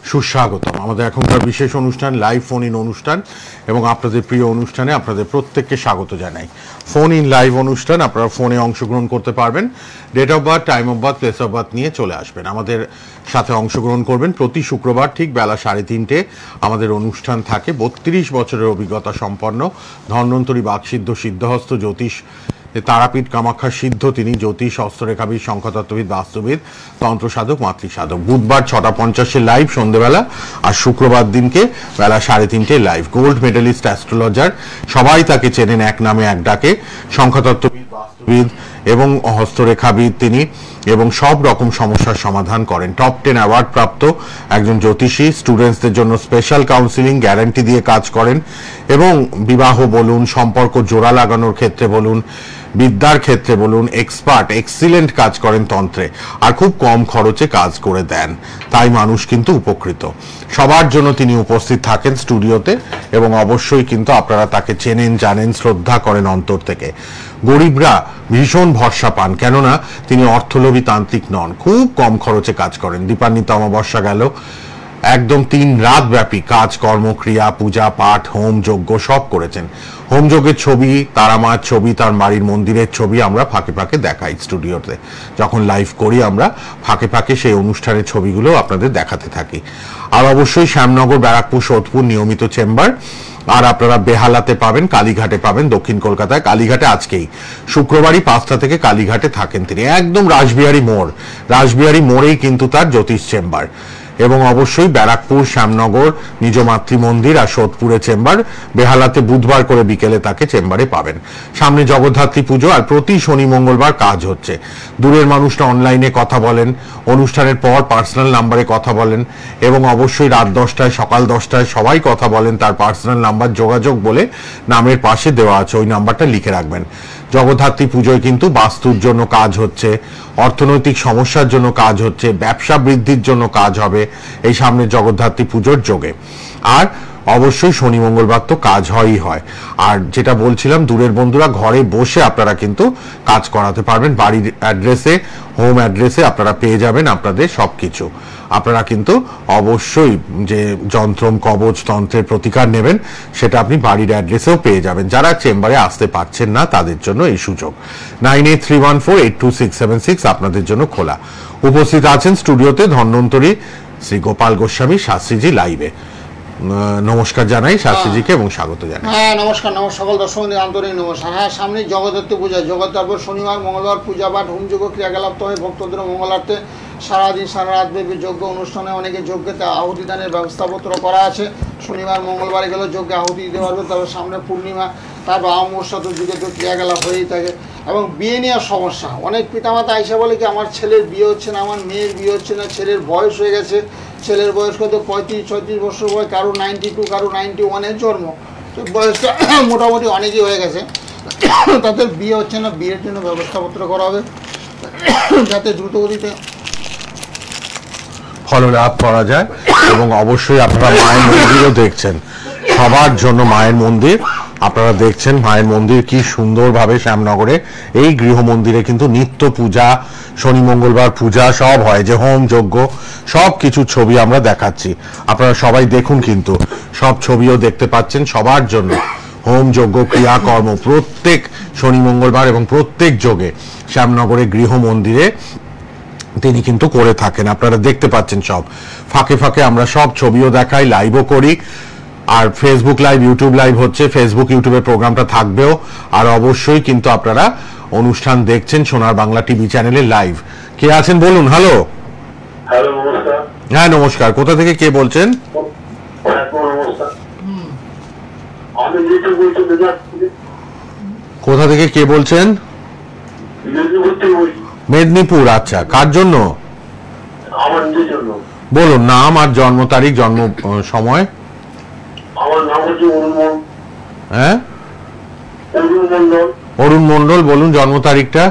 সুস্বাগতম আমাদের এখনকার বিশেষ অনুষ্ঠান লাইভ ফোন ইন অনুষ্ঠান এবং আপনাদের প্রিয় অনুষ্ঠানে আপনাদের প্রত্যেককে স্বাগত জানাই। ফোন ইন লাইভ অনুষ্ঠান, আপনারা ফোনে অংশগ্রহণ করতে পারবেন। Date of birth, time of birth, place of birth নিয়ে চলে আসবেন, আমাদের সাথে অংশগ্রহণ করবেন। প্রতি শুক্রবার ঠিক বেলা 3:30 আমাদের অনুষ্ঠান থাকে। 32 বছরের অভিজ্ঞতা সম্পন্ন ধন্বন্তরী বাকসিদ্ধ সিদ্ধহস্ত জ্যোতিষ তারাপীঠ কামাখ্যা সিদ্ধ তিনি জ্যোতিষ, হস্তরেখাবিদ, সংখ্যাতত্ত্ববিদ, বাস্তুবিদ, তন্ত্রসাধক, মাতৃসাধক। বুধবার 6:50 লাইভ সন্ধ্যেবেলা, আর শুক্রবার দিনকে বেলা 3:30 লাইভ। গোল্ড মেডেলিস্ট অ্যাস্ট্রোলজার, সবাই তাকে চেনেন এক নামে এক ডাকে, সংখ্যাতত্ত্ববিদ, বাস্তুবিদ এবং হস্তরেখাবিদ তিনি, এবং সব রকম সমস্যার সমাধান করেন। টপ 10 অ্যাওয়ার্ড প্রাপ্ত একজন জ্যোতিষী। স্টুডেন্টসদের জন্য স্পেশাল কাউন্সিলিং গ্যারান্টি দিয়ে কাজ করেন, এবং বিবাহ বলুন, সম্পর্ক জোড়া লাগানোর ক্ষেত্রে বলুন, বিদ্যার ক্ষেত্রে বলুন, এক্সপার্ট এক্সিলেন্ট কাজ করেন তন্ত্রে, আর খুব কম খরচে কাজ করে দেন। তাই মানুষ কিন্তু উপকৃত। সবার জন্য তিনি উপস্থিত থাকেন স্টুডিওতে, এবং অবশ্যই কিন্তু আপনারা তাকে চেনেন, জানেন, শ্রদ্ধা করেন অন্তর থেকে। গরিবরা ভীষণ ভরসা পান, কেননা তিনি অর্থলোভী তান্ত্রিক নন, খুব কম খরচে কাজ করেন। দীপান্বিতা অমাবস্যা গেল, একদম 3 রাত ব্যাপী কাজ, কর্ম, ক্রিয়া, পূজা পাঠ, হোম যজ্ঞ সব করেছেন। হোম যজ্ঞের ছবি, তারামার ছবি, তার বাড়ির মন্দিরের ছবি আমরা ফাঁকে ফাঁকে দেখাই স্টুডিওতে। যখন লাইভ করি আমরা ফাঁকে ফাঁকে সেই অনুষ্ঠানের ছবিগুলো আপনাদের দেখাতে থাকি। আর অবশ্যই শ্যামনগর, ব্যারাকপুর, সোদপুর নিয়মিত চেম্বার। আর আপনারা বেহালাতে পাবেন, কালীঘাটে পাবেন, দক্ষিণ কলকাতায় কালীঘাটে আজকেই শুক্রবারই 5টা থেকে কালীঘাটে থাকেন তিনি, একদম রাসবিহারী মোড়। রাসবিহারী মোড়েই কিন্তু তার জ্যোতিষ চেম্বার। এবং অবশ্যই ব্যারাকপুর, শ্যামনগর নিজ মাতৃ মন্দির, আর সোদপুরে চেম্বার। বেহালাতে বুধবার করে বিকেলে তাকে চেম্বারে পাবেন। সামনে জগদ্ধাত্রী পুজো, আর প্রতি শনি মঙ্গলবার কাজ হচ্ছে। দূরের মানুষরা অনলাইনে কথা বলেন, অনুষ্ঠানের পর পার্সোনাল নাম্বারে কথা বলেন, এবং অবশ্যই রাত 10টায়, সকাল 10টায় সবাই কথা বলেন। তার পার্সোনাল নাম্বার যোগাযোগ বলে নামের পাশে দেওয়া আছে, ওই নাম্বারটা লিখে রাখবেন। জগদ্ধাত্রী পুজোয় কিন্তু বাস্তুর জন্য কাজ হচ্ছে, অর্থনৈতিক সমস্যার জন্য কাজ হচ্ছে, ব্যবসা বৃদ্ধির জন্য কাজ হবে এই সামনে জগদ্ধাত্রী পুজোর যোগে। আর অবশ্যই শনি মঙ্গলবার তো কাজ হয়ই হয়। আর যেটা বলছিলাম, দূরের বন্ধুরা ঘরে বসে আপনারা কিন্তু কাজ করাতে পারবেন। বাড়ির অ্যাড্রেসে, হোম অ্যাড্রেসে আপনারা পেয়ে যাবেন আপনাদের সব কিছু। আপনারা কিন্তু অবশ্যই যে যন্ত্রম, কবচ, তন্ত্রের প্রতিকার নেবেন সেটা আপনি বাড়ির অ্যাড্রেসেও পেয়ে যাবেন। যারা চেম্বারে আসতে পারছেন না তাদের জন্য এই সুযোগ। 9831482676 আপনাদের জন্য খোলা। উপস্থিত আছেন স্টুডিওতে ধন্বন্তরী শ্রী গোপাল গোস্বামী শাস্ত্রীজি লাইভে। নমস্কার জানাই শাস্ত্রীজিকে এবং স্বাগত জানাই। হ্যাঁ, নমস্কার সকল দর্শকদের আন্তরিক নমস্কার। হ্যাঁ, সামনে জগদ্ধাত্রী পূজা, তারপর শনিবার মঙ্গলবার পূজা পাঠ, হোমযজ্ঞ, ক্রিয়াকলাপ তো হয় ভক্তদের মঙ্গলার্থে। সারাদিন সারা রাত ব্যাপী যজ্ঞ অনুষ্ঠানে অনেকে যজ্ঞেতে আহুতি দানের ব্যবস্থাপত্র করা আছে। শনিবার মঙ্গলবারে গেলেও যজ্ঞে আহুতি দিতে পারবে। তারপর সামনে পূর্ণিমা, তারপর অমাবস্যা তো যুগে তো ক্রিয়াকলাপ হয়েই থাকে। এবং বিয়ে নেওয়ার সমস্যা, অনেক পিতামাতা আইসা বলে কি আমার ছেলের বিয়ে হচ্ছে না, আমার মেয়ের বিয়ে হচ্ছে না, ছেলের বয়স হয়ে গেছে। ছেলের বয়স কত 35-36 বছর বয়স, কারো 92, কারো 91-এর জন্ম, তো বয়সটা মোটামুটি অনেকই হয়ে গেছে। তাদের বিয়ে হচ্ছে না, বিয়ের জন্য ব্যবস্থাপত্র করা হবে যাতে দ্রুতগতিতে ফল লাভ করা যায়। এবং অবশ্যই আপনারা মায়ের মন্দিরও দেখছেন, সবার জন্য মায়ের মন্দির আপনারা দেখছেন। মায়ের মন্দির কি সুন্দরভাবে শ্যামনগরে, এই গৃহ মন্দিরে কিন্তু নিত্য পূজা, শনি মঙ্গলবার পূজা সব হয়, যে হোম যজ্ঞ সব কিছু ছবি আমরা দেখাচ্ছি। আপনারা সবাই দেখুন, কিন্তু সব ছবিও দেখতে পাচ্ছেন সবার জন্য। হোম যজ্ঞ, ক্রিয়াকর্ম প্রত্যেক শনি মঙ্গলবার এবং প্রত্যেক যোগে শ্যামনগরে গৃহ মন্দিরে তিনি কিন্তু করে থাকেন। আপনারা দেখতে পাচ্ছেন সব। ফাঁকে ফাঁকে আমরা সব ছবিও দেখাই, লাইভও করি। আর ফেসবুক লাইভ, ইউটিউব লাইভ হচ্ছে, ফেসবুক ইউটিউবের প্রোগ্রামটা থাকবেও। আর অবশ্যই কিন্তু আপনারা অনুষ্ঠান দেখছেন সোনার বাংলা টিভি চ্যানেলে লাইভ। কে আছেন বলুন? হ্যালো। হ্যালো, নমস্কার। হ্যাঁ নমস্কার, কোথা থেকে কে বলছেন? কোথা থেকে কে বলছেন? মেদিনীপুর। আচ্ছা, কার জন্য? আমার নিজের জন্য। বলুন নাম আর জন্ম তারিখ, জন্ম সময়। আমার নাম হচ্ছে অরুণ মন্ডল। হ্যাঁ, অরুণ মন্ডল। অরুণ মন্ডল। বলুন জন্ম তারিখটা।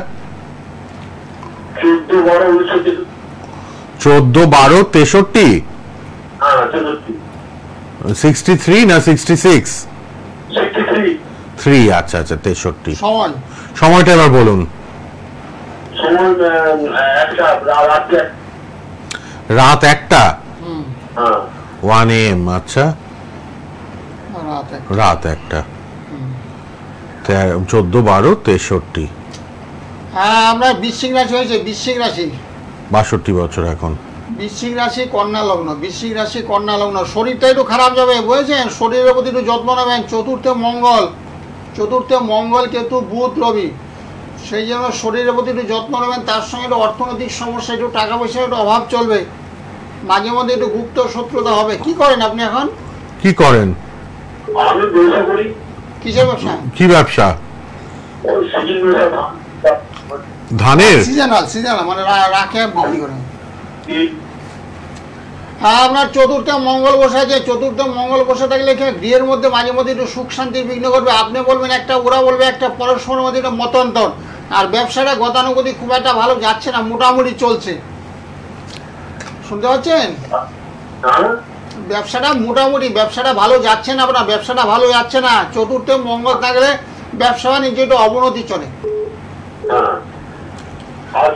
14/12/63। 14/12/63। হ্যাঁ, 63। 63 না 66? 63। আচ্ছা আচ্ছা, 63। সময়টা এবার বলুন। সময় রাত 1টা। রাত 1টা। হ্যাঁ 1 AM, আচ্ছা রাত 1। রাত 1টা, 14, 12, 63, হ্যাঁ, আমরা বৃশ্চিক রাশি হয়েছে, বৃশ্চিক রাশি, 62 বছর এখন। বৃশ্চিক রাশি কন্যা লগ্ন, বৃশ্চিক রাশি কন্যা লগ্ন। শরীরটা একটু খারাপ যাবে বুঝেছেন, শরীরের প্রতি একটু যত্ন নেবেন। চতুর্থে মঙ্গল কেতু বুধ রবি, সেই জন্য শরীরের প্রতি একটু যত্ন নেবেন। তার সঙ্গে একটু অর্থনৈতিক সমস্যা, একটু টাকা পয়সার একটু অভাব চলবে, মাঝে মধ্যে একটু গুপ্ত শত্রুতা হবে। কি করেন আপনি এখন? কি করেন? আমি ব্যবসা করি। কিসের ব্যবসা? কি ব্যবসা? ওই সিজন ব্যবসা, ধানের? সিজনাল মানে রাখে বিক্রি করেন। এই হ্যাঁ, আপনার চতুর্থে মঙ্গল বসে আছে। চতুর্থে মঙ্গল বসে থাকলে গৃহের মধ্যে মাঝে মধ্যে একটু সুখ শান্তির বিঘ্ন করবে। আপনি বলবেন একটা, ওরা বলবে একটা, পরস্পরের মধ্যে একটা মতান্তর। আর ব্যবসাটা গতানুগতিক খুব একটা ভালো যাচ্ছে না, মোটামুটি চলছে। শুনতে পাচ্ছেন? হ্যাঁ ব্যবসাটা ভালো যাচ্ছে না, আপনার ব্যবসাটা ভালো যাচ্ছে না। চতুর্থে মঙ্গল থাকলে ব্যবসা বাণিজ্য একটু অবনতি চলে। হ্যাঁ আর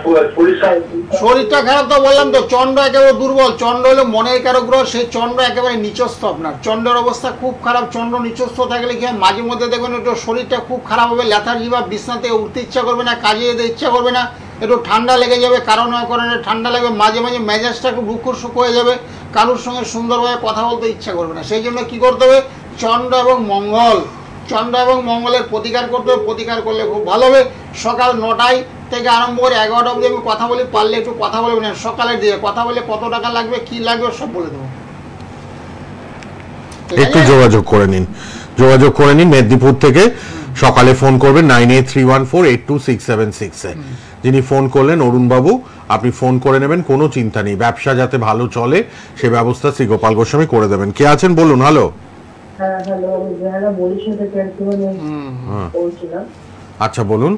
শরীরটা খারাপ তো বললাম তো, চন্দ্র একেবারে দুর্বল। চন্দ্র হলো মনের কারক গ্রহ, সেই চন্দ্র একেবারে নিচস্থ। আপনার চন্দ্রের অবস্থা খুব খারাপ। চন্দ্র নিচস্থ থাকলে কি হয়, মাঝে মধ্যে দেখবেন একটু শরীরটা খুব খারাপ হবে, লেথার্জি বা বিছনাতে উঠতে ইচ্ছা করবে না, কাজে যেতে ইচ্ছা করবে না, একটু ঠান্ডা লেগে যাবে, কারণ ঠান্ডা লাগবে, মাঝে মাঝে মেজাজটা একটু রুক্ষ শুক হয়ে যাবে, কারোর সঙ্গে সুন্দরভাবে কথা বলতে ইচ্ছা করবে না। সেই জন্য কি করতে হবে, চন্দ্র এবং মঙ্গলের প্রতিকার করতে হবে। প্রতিকার করলে খুব ভালো হবে। সকাল 9টায় থেকে আরম্ভ করে 11টা অবধি আমি কথা বলি, পারলে একটু কথা বলবেন। সকালের দিকে কথা বলে কত টাকা লাগবে, কি লাগবে সব বলে দেবো। একটু যোগাযোগ করে নিন মেদিনীপুর থেকে। সকালে ফোন করবেন 9831482676 এ। যিনি ফোন করলেন অরুণ বাবু, আপনি ফোন করে নেবেন, কোনো চিন্তা নেই। ব্যবসা যাতে ভালো চলে সে ব্যবস্থা শ্রী গোপাল গোস্বামী করে দেবেন। কে আছেন বলুন? হ্যালো। হ্যাঁ হ্যালো, আমি জেহারা বরিশাল থেকে বলছিলাম। আচ্ছা বলুন।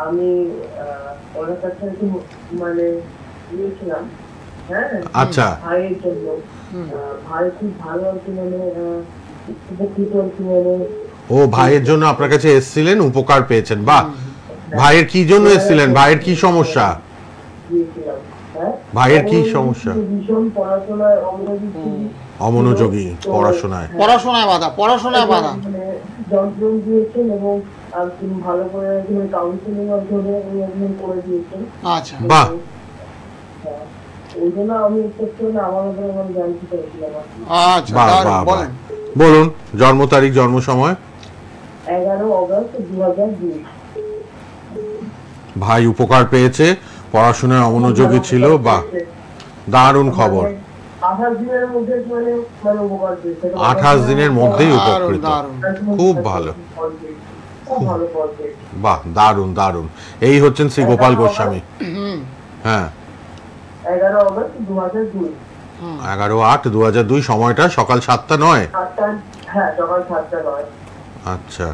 আমি ওনার কাছে মানে নিয়েছিলাম, হ্যাঁ আচ্ছা। ভাইয়ের জন্য। ভাই খুব ভালো আর কি, মানে উপকৃত আর কি, মানে ও ভাইয়ের জন্য আপনার কাছে এসেছিলেন, উপকার পেয়েছেন, বাহ। ভাইয়ের কি জন্য এসেছিলেন? ভাইয়ের কি সমস্যা? দিয়েছিলাম। হ্যাঁ, ভাইয়ের কি সমস্যা? ভীষণ পড়াশোনায় অমনোযোগী, পড়াশোনায় বাধা। মানে যন্ত্রণ দিয়েছেন এবং ভালো করে কাউন্সিলিং ধরে করে দিয়েছেন। আচ্ছা, বাহ। ওই জন্য আমি একটু আমার জানতে চাইছিলাম। আচ্ছা, বাহ বাহ বাহ। বলুন জন্ম তারিখ, জন্ম সময়। 11 অগস্ট 2002। ভাই উপকার পেয়েছে, পড়াশোনায় অমনোযোগী ছিল, বাহ দারুণ খবর। 28 দিনের মধ্যে মানে উপকার পেয়েছে। 28 দিনের মধ্যেই উপকৃত, খুব ভালো, খুব ভালো ফল পেয়েছে। বাহ দারুণ দারুণ। এই হচ্ছেন শ্রী গোপাল গোস্বামী। হ্যাঁ 11 অগস্ট 2002। 11/8/2002। সময়টা সকাল 7টা 9? হ্যাঁ সকাল 7টা 9। আচ্ছা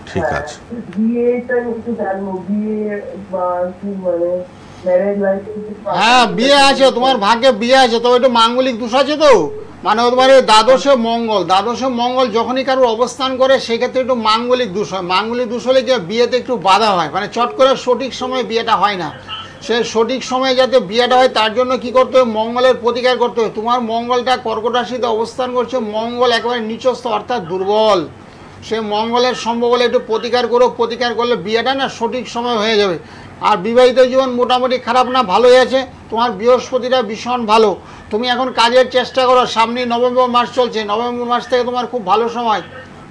ঠিক আছে। বিয়েটা একটু জানবো, বিয়ে বা কি মানে ম্যারেজ লাইফ। হ্যাঁ বিয়ে আছে, তোমার ভাগ্যে বিয়ে আছে, তবে একটু মাঙ্গলিক দোষ আছে তো। মানে তোমার দ্বাদশে মঙ্গল যখনই কারোর অবস্থান করে সেক্ষেত্রে একটু মাঙ্গলিক দোষ হয়। মাঙ্গলিক দোষ হলে কি বিয়েতে একটু বাধা হয়, মানে চট করে সঠিক সময়ে বিয়েটা হয় না। সে সঠিক সময়ে যাতে বিয়েটা হয় তার জন্য কি করতে হবে, মঙ্গলের প্রতিকার করতে হবে। তোমার মঙ্গলটা কর্কট রাশিতে অবস্থান করছে, মঙ্গল একেবারে নিচস্থ অর্থাৎ দুর্বল। সে মঙ্গলের সম্ভব হলে একটু প্রতিকার করো, প্রতিকার করলে বিয়েটা না সঠিক সময় হয়ে যাবে। আর বিবাহিত জীবন মোটামুটি খারাপ না, ভালোই আছে। তোমার বৃহস্পতিটা ভীষণ ভালো। তুমি এখন কাজের চেষ্টা করো, সামনে নভেম্বর মাস চলছে, নভেম্বর মাস থেকে তোমার খুব ভালো সময়,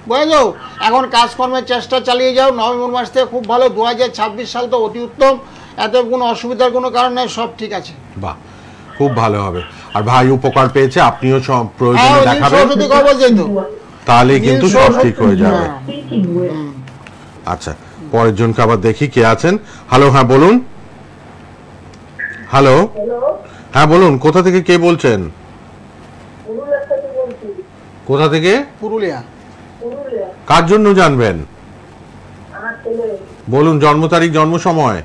বুঝেছো? এখন কাজকর্মের চেষ্টা চালিয়ে যাও, নভেম্বর মাস থেকে খুব ভালো। 2026 সাল তো অতি উত্তম, এত কোনো অসুবিধার কোনো কারণ নেই, সব ঠিক আছে। বাহ খুব ভালো হবে। আর ভাই উপকার পেয়েছে, আপনিও সব প্রয়োজনে দেখাবেন, তাহলে কিন্তু সব ঠিক হয়ে যাবে। আচ্ছা পরের জনকে আবার দেখি কে আছেন। হ্যালো, হ্যাঁ বলুন। হ্যালো, হ্যাঁ বলুন, কোথা থেকে কে বলছেন? কোথা থেকে? পুরুলিয়া। কার জন্য জানবেন বলুন? জন্ম তারিখ, জন্ম সময়।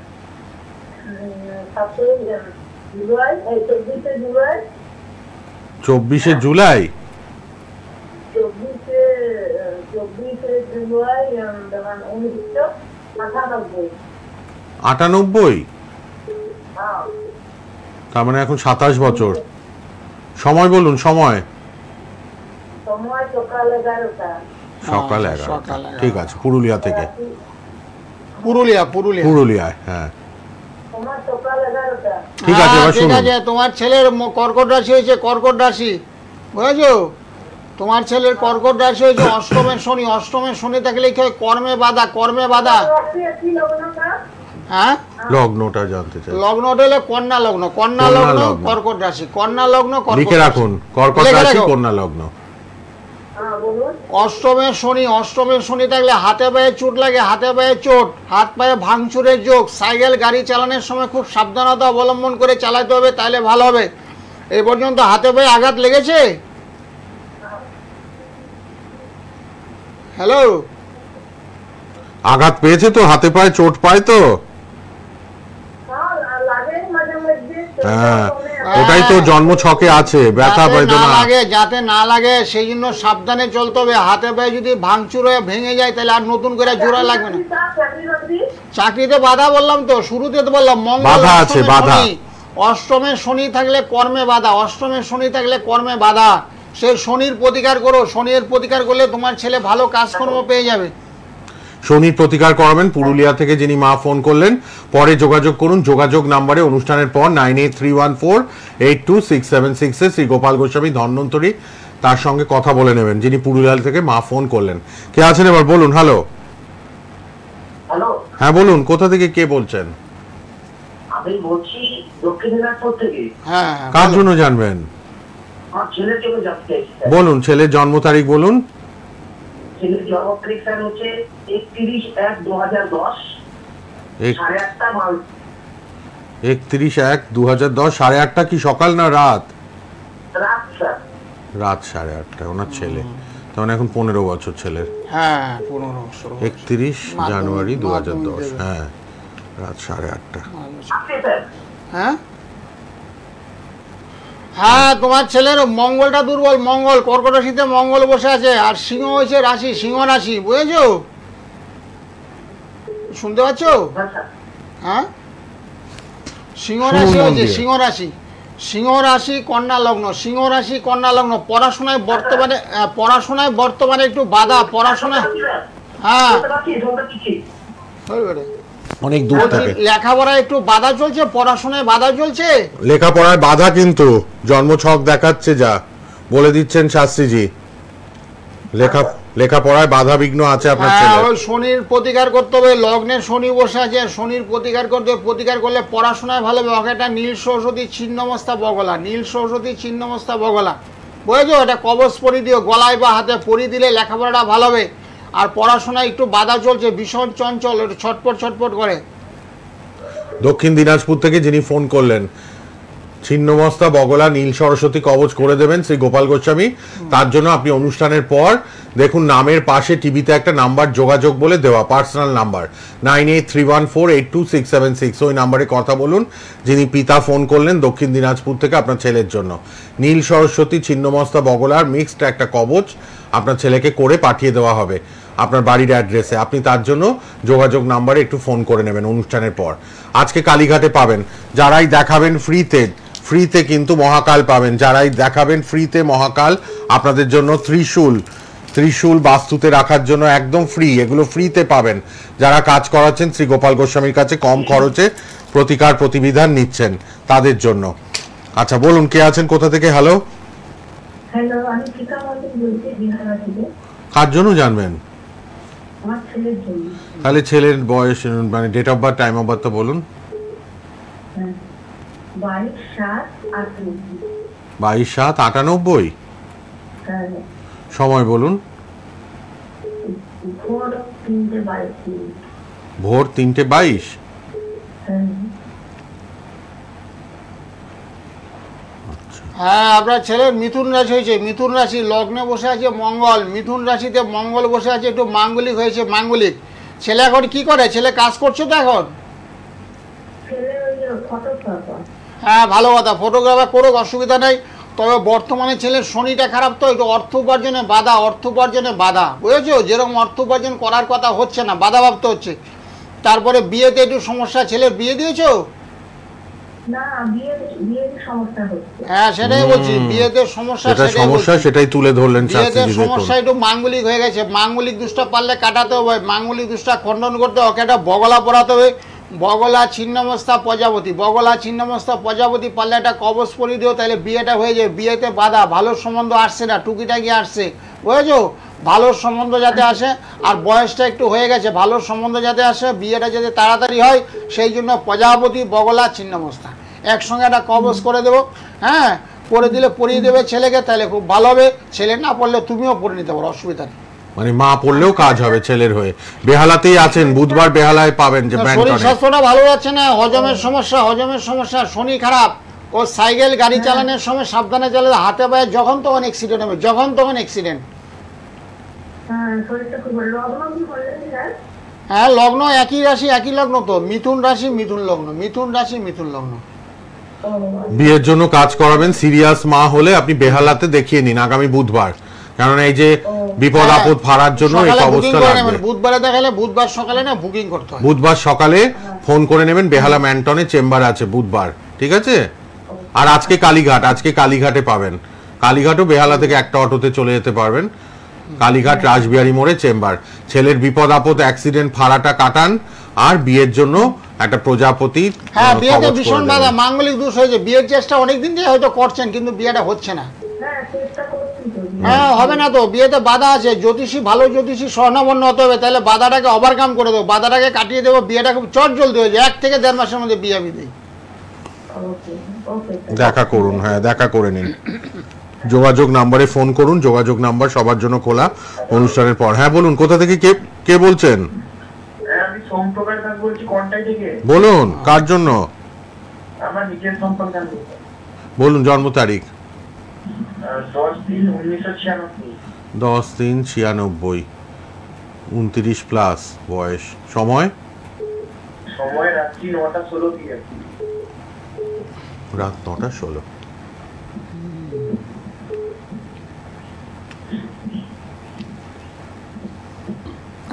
24শে জুলাই। 98? তার মানে এখন 27 বছর। সময় বলুন, সময় সময় সকাল 11টা। সকাল হ্যাঁ, 11টা। সকাল 11টা। ঠিক আছে, পুরুলিয়া থেকে। পুরুলিয়া। পুরুলিয়ায়, হ্যাঁ সময় সকাল 11টা। ঠিক আছে, এবার ঠিক শুনুন। আছে, তোমার ছেলের কর্কট রাশি হয়েছে, কর্কট রাশি, বুঝেছো? তোমার ছেলের কর্কট রাশি হয়েছে, অষ্টমের শনি থাকলে কি হয়? কর্মে বাধা। রাত্রি কি লগ্নটা? হ্যাঁ, লগ্নটা জানতে চাই। লগ্ন হলে কন্যা লগ্ন, কন্যা লগ্ন। কর্কট রাশি, কন্যা লগ্ন, কর্কট লিখে রাশি। রাখুন, কর্কট লিখে রাশি, রাখো। কন্যা লগ্ন। হ্যাঁ বলুন। অষ্টমের শনি থাকলে হাতে পায়ে চোট লাগে, হাত পায়ে ভাঙচুরের যোগ। সাইকেল গাড়ি চালানোর সময় খুব সাবধানতা অবলম্বন করে চালাতে হবে, তাহলে ভালো হবে। এই পর্যন্ত হাতে পায়ে আঘাত লেগেছে? হ্যালো, আঘাত পেয়েছে তো, হাতে পায়ে চোট পায় তো? হ্যাঁ লাগে মাঝে মধ্যে। হ্যাঁ, ওটাই তো জন্ম ছকে আছে, ব্যথা বেদনা। যাতে না লাগে সেই জন্য সাবধানে চলতে হবে। হাতে পায়ে যদি ভাঙচুর হয়ে ভেঙে যায় তাহলে আর নতুন করে জোড়া লাগবে না। চাকরি চাকরিতে বাধা বললাম তো, শুরুতে তো বললাম মঙ্গল বাধা আছে, অষ্টমে বাধা। শনি। অষ্টমের শনি থাকলে কর্মে বাধা। সেই শনির প্রতিকার করো, শনির প্রতিকার করলে তোমার ছেলে ভালো কাজকর্ম পেয়ে যাবে। শনির প্রতিকার করাবেন। পুরুলিয়া থেকে যিনি মা ফোন করলেন, পরে যোগাযোগ করুন। যোগাযোগ নাম্বারে অনুষ্ঠানের পর 9831482676 শ্রী গোপাল গোস্বামী ধন্বন্তরী, তার সঙ্গে কথা বলে নেবেন, যিনি পুরুলিয়া থেকে মা ফোন করলেন। কে আছেন এবার বলুন। হ্যালো, হ্যালো, হ্যাঁ বলুন, কোথা থেকে কে বলছেন? আমি বলছি দক্ষিণ দিনাজপুর থেকে। হ্যাঁ, কার জন্য জানবেন? আমার ছেলের জন্য জানতে চাইছি স্যার। বলুন, ছেলের জন্ম তারিখ বলুন। ছেলের জন্ম তারিখ স্যার হচ্ছে 31/1/2010, 8:30 মাল। 31/1/2010, 8:30 কি সকাল না রাত? রাত স্যার। রাত 8:30। ওনার ছেলে তখন এখন 15 বছর ছেলের। হ্যাঁ, 15 বছর। 31 জানুয়ারি 2010। মাধ্যমিক দেবে। হ্যাঁ, রাত 8:30। আপনি স্যার হ্যাঁ হ্যাঁ, তোমার ছেলের মঙ্গলটা দুর্বল। মঙ্গল কর্কট রাশিতে মঙ্গল বসে আছে, আর সিংহ হয়েছে রাশি, সিংহ রাশি, বুঝেছো? শুনতে পাচ্ছ? হ্যাঁ স্যার। হ্যাঁ, সিংহ শুনুন রাশি মন হয়েছে, দিয়ে। সিংহ রাশি কন্যা লগ্ন। পড়াশোনায় বর্তমানে একটু বাধা, পড়াশোনায়। হ্যাঁ, অনেক দূর থাকে। লেখাপড়ায় একটু বাধা চলছে, পড়াশোনায় বাধা চলছে। লেখাপড়ায় বাধা, কিন্তু জন্মছক দেখাচ্ছে, যা বলে দিচ্ছেন শাস্ত্রীজি। লেখাপড়ায় বাধা বিঘ্ন আছে আপনার হ্যাঁ, ছেলে। ওই শনির প্রতিকার করতে হবে। লগ্নের শনি বসে আছে, শনির প্রতিকার করতে হবে। প্রতিকার করলে পড়াশোনায় ভালো হবে। ওকে একটা নীল সরস্বতী ছিন্নমস্তা বগলা, বুঝেছো? এটা কবচ পরি দিও, গলায় বা হাতে পরি দিলে লেখাপড়াটা ভালো হবে। আর পড়াশোনায় একটু বাধা চলছে, ভীষণ চঞ্চল, একটু ছটপট করে। দক্ষিণ দিনাজপুর থেকে যিনি ফোন করলেন, ছিন্নমস্তা বগলা নীল সরস্বতী কবচ করে দেবেন শ্রী গোপাল গোস্বামী। তার জন্য আপনি অনুষ্ঠানের পর দেখুন, নামের পাশে টিভিতে একটা নাম্বার যোগাযোগ বলে দেওয়া, পার্সোনাল নাম্বার 9831482676। ওই নাম্বারে কথা বলুন। যিনি পিতা ফোন করলেন দক্ষিণ দিনাজপুর থেকে আপনার ছেলের জন্য, নীল সরস্বতী ছিন্নমস্তা বগলার মিক্সড একটা কবচ আপনার ছেলেকে করে পাঠিয়ে দেওয়া হবে আপনার বাড়ির অ্যাড্রেসে। আপনি তার জন্য যোগাযোগ নাম্বারে একটু ফোন করে নেবেন অনুষ্ঠানের পর। আজকে কালীঘাটে পাবেন, যারাই দেখাবেন ফ্রিতে কিন্তু মহাকাল পাবেন। যারাই দেখাবেন ফ্রিতে মহাকাল, আপনাদের জন্য ত্রিশূল বাস্তুতে রাখার জন্য একদম ফ্রি, এগুলো ফ্রিতে পাবেন। যারা কাজ করাচ্ছেন শ্রী গোপাল গোস্বামীর কাছে, কম খরচে প্রতিকার প্রতিবিধান নিচ্ছেন তাদের জন্য। আচ্ছা বলুন, কে আছেন, কোথা থেকে? হ্যালো, হ্যালো, আমি টিকা মন্ডল বলছি, বিহার থেকে। কার জন্য জানবেন? আমার ছেলের জন্য। তাহলে ছেলের বয়স, মানে date of birth, time of birth বলুন। 22/7/98। 22/7/98। হ্যাঁ, সময় বলুন। ভোর 3:22। ভোর 3:22। হ্যাঁ, হ্যাঁ, আপনার ছেলের মিথুন রাশি হয়েছে, মিথুন রাশি, লগ্নে বসে আছে মঙ্গল। মিথুন রাশিতে মঙ্গল বসে আছে, একটু মাঙ্গলিক হয়েছে, মাঙ্গলিক। ছেলে এখন কি করে? ছেলে কাজ করছে তো এখন? ছেলে ওই ফটোগ্রাফার। হ্যাঁ, ভালো কথা, ফটোগ্রাফার করুক, অসুবিধা নেই। তবে বর্তমানে ছেলের শনিটা খারাপ তো, একটু অর্থ উপার্জনে বাধা, বুঝেছো? যেরকম অর্থ উপার্জন করার কথা হচ্ছে না, বাধাপ্রাপ্ত হচ্ছে। তারপরে বিয়েতে একটু সমস্যা। ছেলের বিয়ে দিয়েছো? না, বিয়ের সমস্যা হচ্ছে। হ্যাঁ সেটাই বলছি, বিয়েতে সমস্যা, যেটা সেটাই সমস্যা বলছি। সেটাই তুলে ধরলেন বিয়েতে শাস্ত্রীজি, দেখুন সমস্যা একটু মাঙ্গলিক হয়ে গেছে, মাঙ্গলিক দোষটা পারলে কাটাতে হবে, মাঙ্গলিক দোষটা খণ্ডন করতে হবে, ওকে একটা বগলা পড়াতে হবে, বগলা ছিন্নমস্তা প্রজাপতি, বগলা ছিন্নমস্তা প্রজাপতি পারলে একটা কবচ পরিয়ে দিও, তাহলে বিয়েটা হয়ে যাবে। বিয়েতে বাধা, ভালো সম্বন্ধ আসছে না, টুকিটাকি আসছে, বুঝেছো? ভালো সম্বন্ধ যাতে আসে, আর বয়সটা একটু হয়ে গেছে, ভালো সম্বন্ধ যাতে আসে, বিয়েটা যাতে তাড়াতাড়ি হয়, সেই জন্য প্রজাপতি, বগলা, ছিন্নমস্তা একসঙ্গে একটা কবচ করে দেবো। হ্যাঁ, করে দিলে পরিয়ে দেবে ছেলেকে, তাহলে খুব ভালো হবে। ছেলে না পড়লে তুমিও পড়ে নিতে পারো, অসুবিধা নেই। মানে মা পড়লেও কাজ হবে ছেলের হয়ে। বেহালাতেই আছেন, বুধবার বেহালায় পাবেন যে শরীর ব্যান্টনে। স্বাস্থ্যটা ভালো যাচ্ছে না, হজমের সমস্যা, হজমের সমস্যা, শনি খারাপ, ও সাইকেল গাড়ি চালানোর সময় সাবধানে চালালে, হাতে পায়ে যখন তখন অ্যাক্সিডেন্ট হবে, যখন তখন অ্যাক্সিডেন্ট। হ্যাঁ, শরীরটা খুব ভালো। লগ্ন কি বললেন স্যার? হ্যাঁ, লগ্ন একই রাশি, একই লগ্ন তো, মিথুন রাশি, মিথুন লগ্ন, মিথুন রাশি, মিথুন লগ্ন। ও, বিয়ের জন্য কাজ করাবেন, সিরিয়াস মা হলে আপনি বেহালাতে দেখিয়ে নিন আগামী বুধবার, কারণ এই যে বিপদ আপদ ফাড়ার জন্য এই সকালে বুকিং অবস্থা করে লাগবে। নেবেন, বুধবারে দেখালে বুধবার সকালে না বুকিং করতে হয়। বুধবার সকালে ফোন করে নেবেন, বেহালা ম্যান্টনে চেম্বার আছে বুধবার, ঠিক আছে? আর আজকে কালীঘাট, আজকে কালীঘাটে পাবেন, কালীঘাটও বেহালা থেকে একটা অটোতে চলে যেতে পারবেন। কালীঘাট রাসবিহারী মোড়ে চেম্বার। ছেলের বিপদ আপদ অ্যাক্সিডেন্ট ফাড়াটা কাটান, আর বিয়ের জন্য একটা প্রজাপতি হ্যাঁ, বিয়েতে কবচ করে ভীষণ দেবেন। বাধা, মাঙ্গলিক দোষ হয়েছে, বিয়ের চেষ্টা অনেকদিন দিয়ে হয়তো করছেন, কিন্তু বিয়েটা হচ্ছে না। হ্যাঁ, চেষ্টা করছি তো। হ্যাঁ, হবে না তো, বিয়েতে বাধা আছে। জ্যোতিষী, ভালো জ্যোতিষী স্বর্ণাবন্ন হতে হবে, তাহলে বাধাটাকে ওভারকাম করে দেবো, বাধাটাকে কাটিয়ে দেবো, বিয়েটা খুব চট জলদি হয়ে যায়, 1 থেকে 1.5 মাসের মধ্যে বিয়ে বিধি। ওকে, ওকে স্যার। দেখা করুন, হ্যাঁ দেখা করে নিন। যোগাযোগ নাম্বারে ফোন করুন, যোগাযোগ নাম্বার সবার জন্য খোলা অনুষ্ঠানের পর। হ্যাঁ বলুন, কোথা থেকে কে বলছেন? আমি সোমপ্রকাশ দাস বলছি, কন্টাই থেকে। বলুন, কার জন্য? আমার নিজের সম্পর্কে জানতে। বলুন জন্ম তারিখ। 10/3/1996। 10/3/96, 29 প্লাস বয়স। সময়? সময় রাত্রি 9:16 PM। রাত 9:16।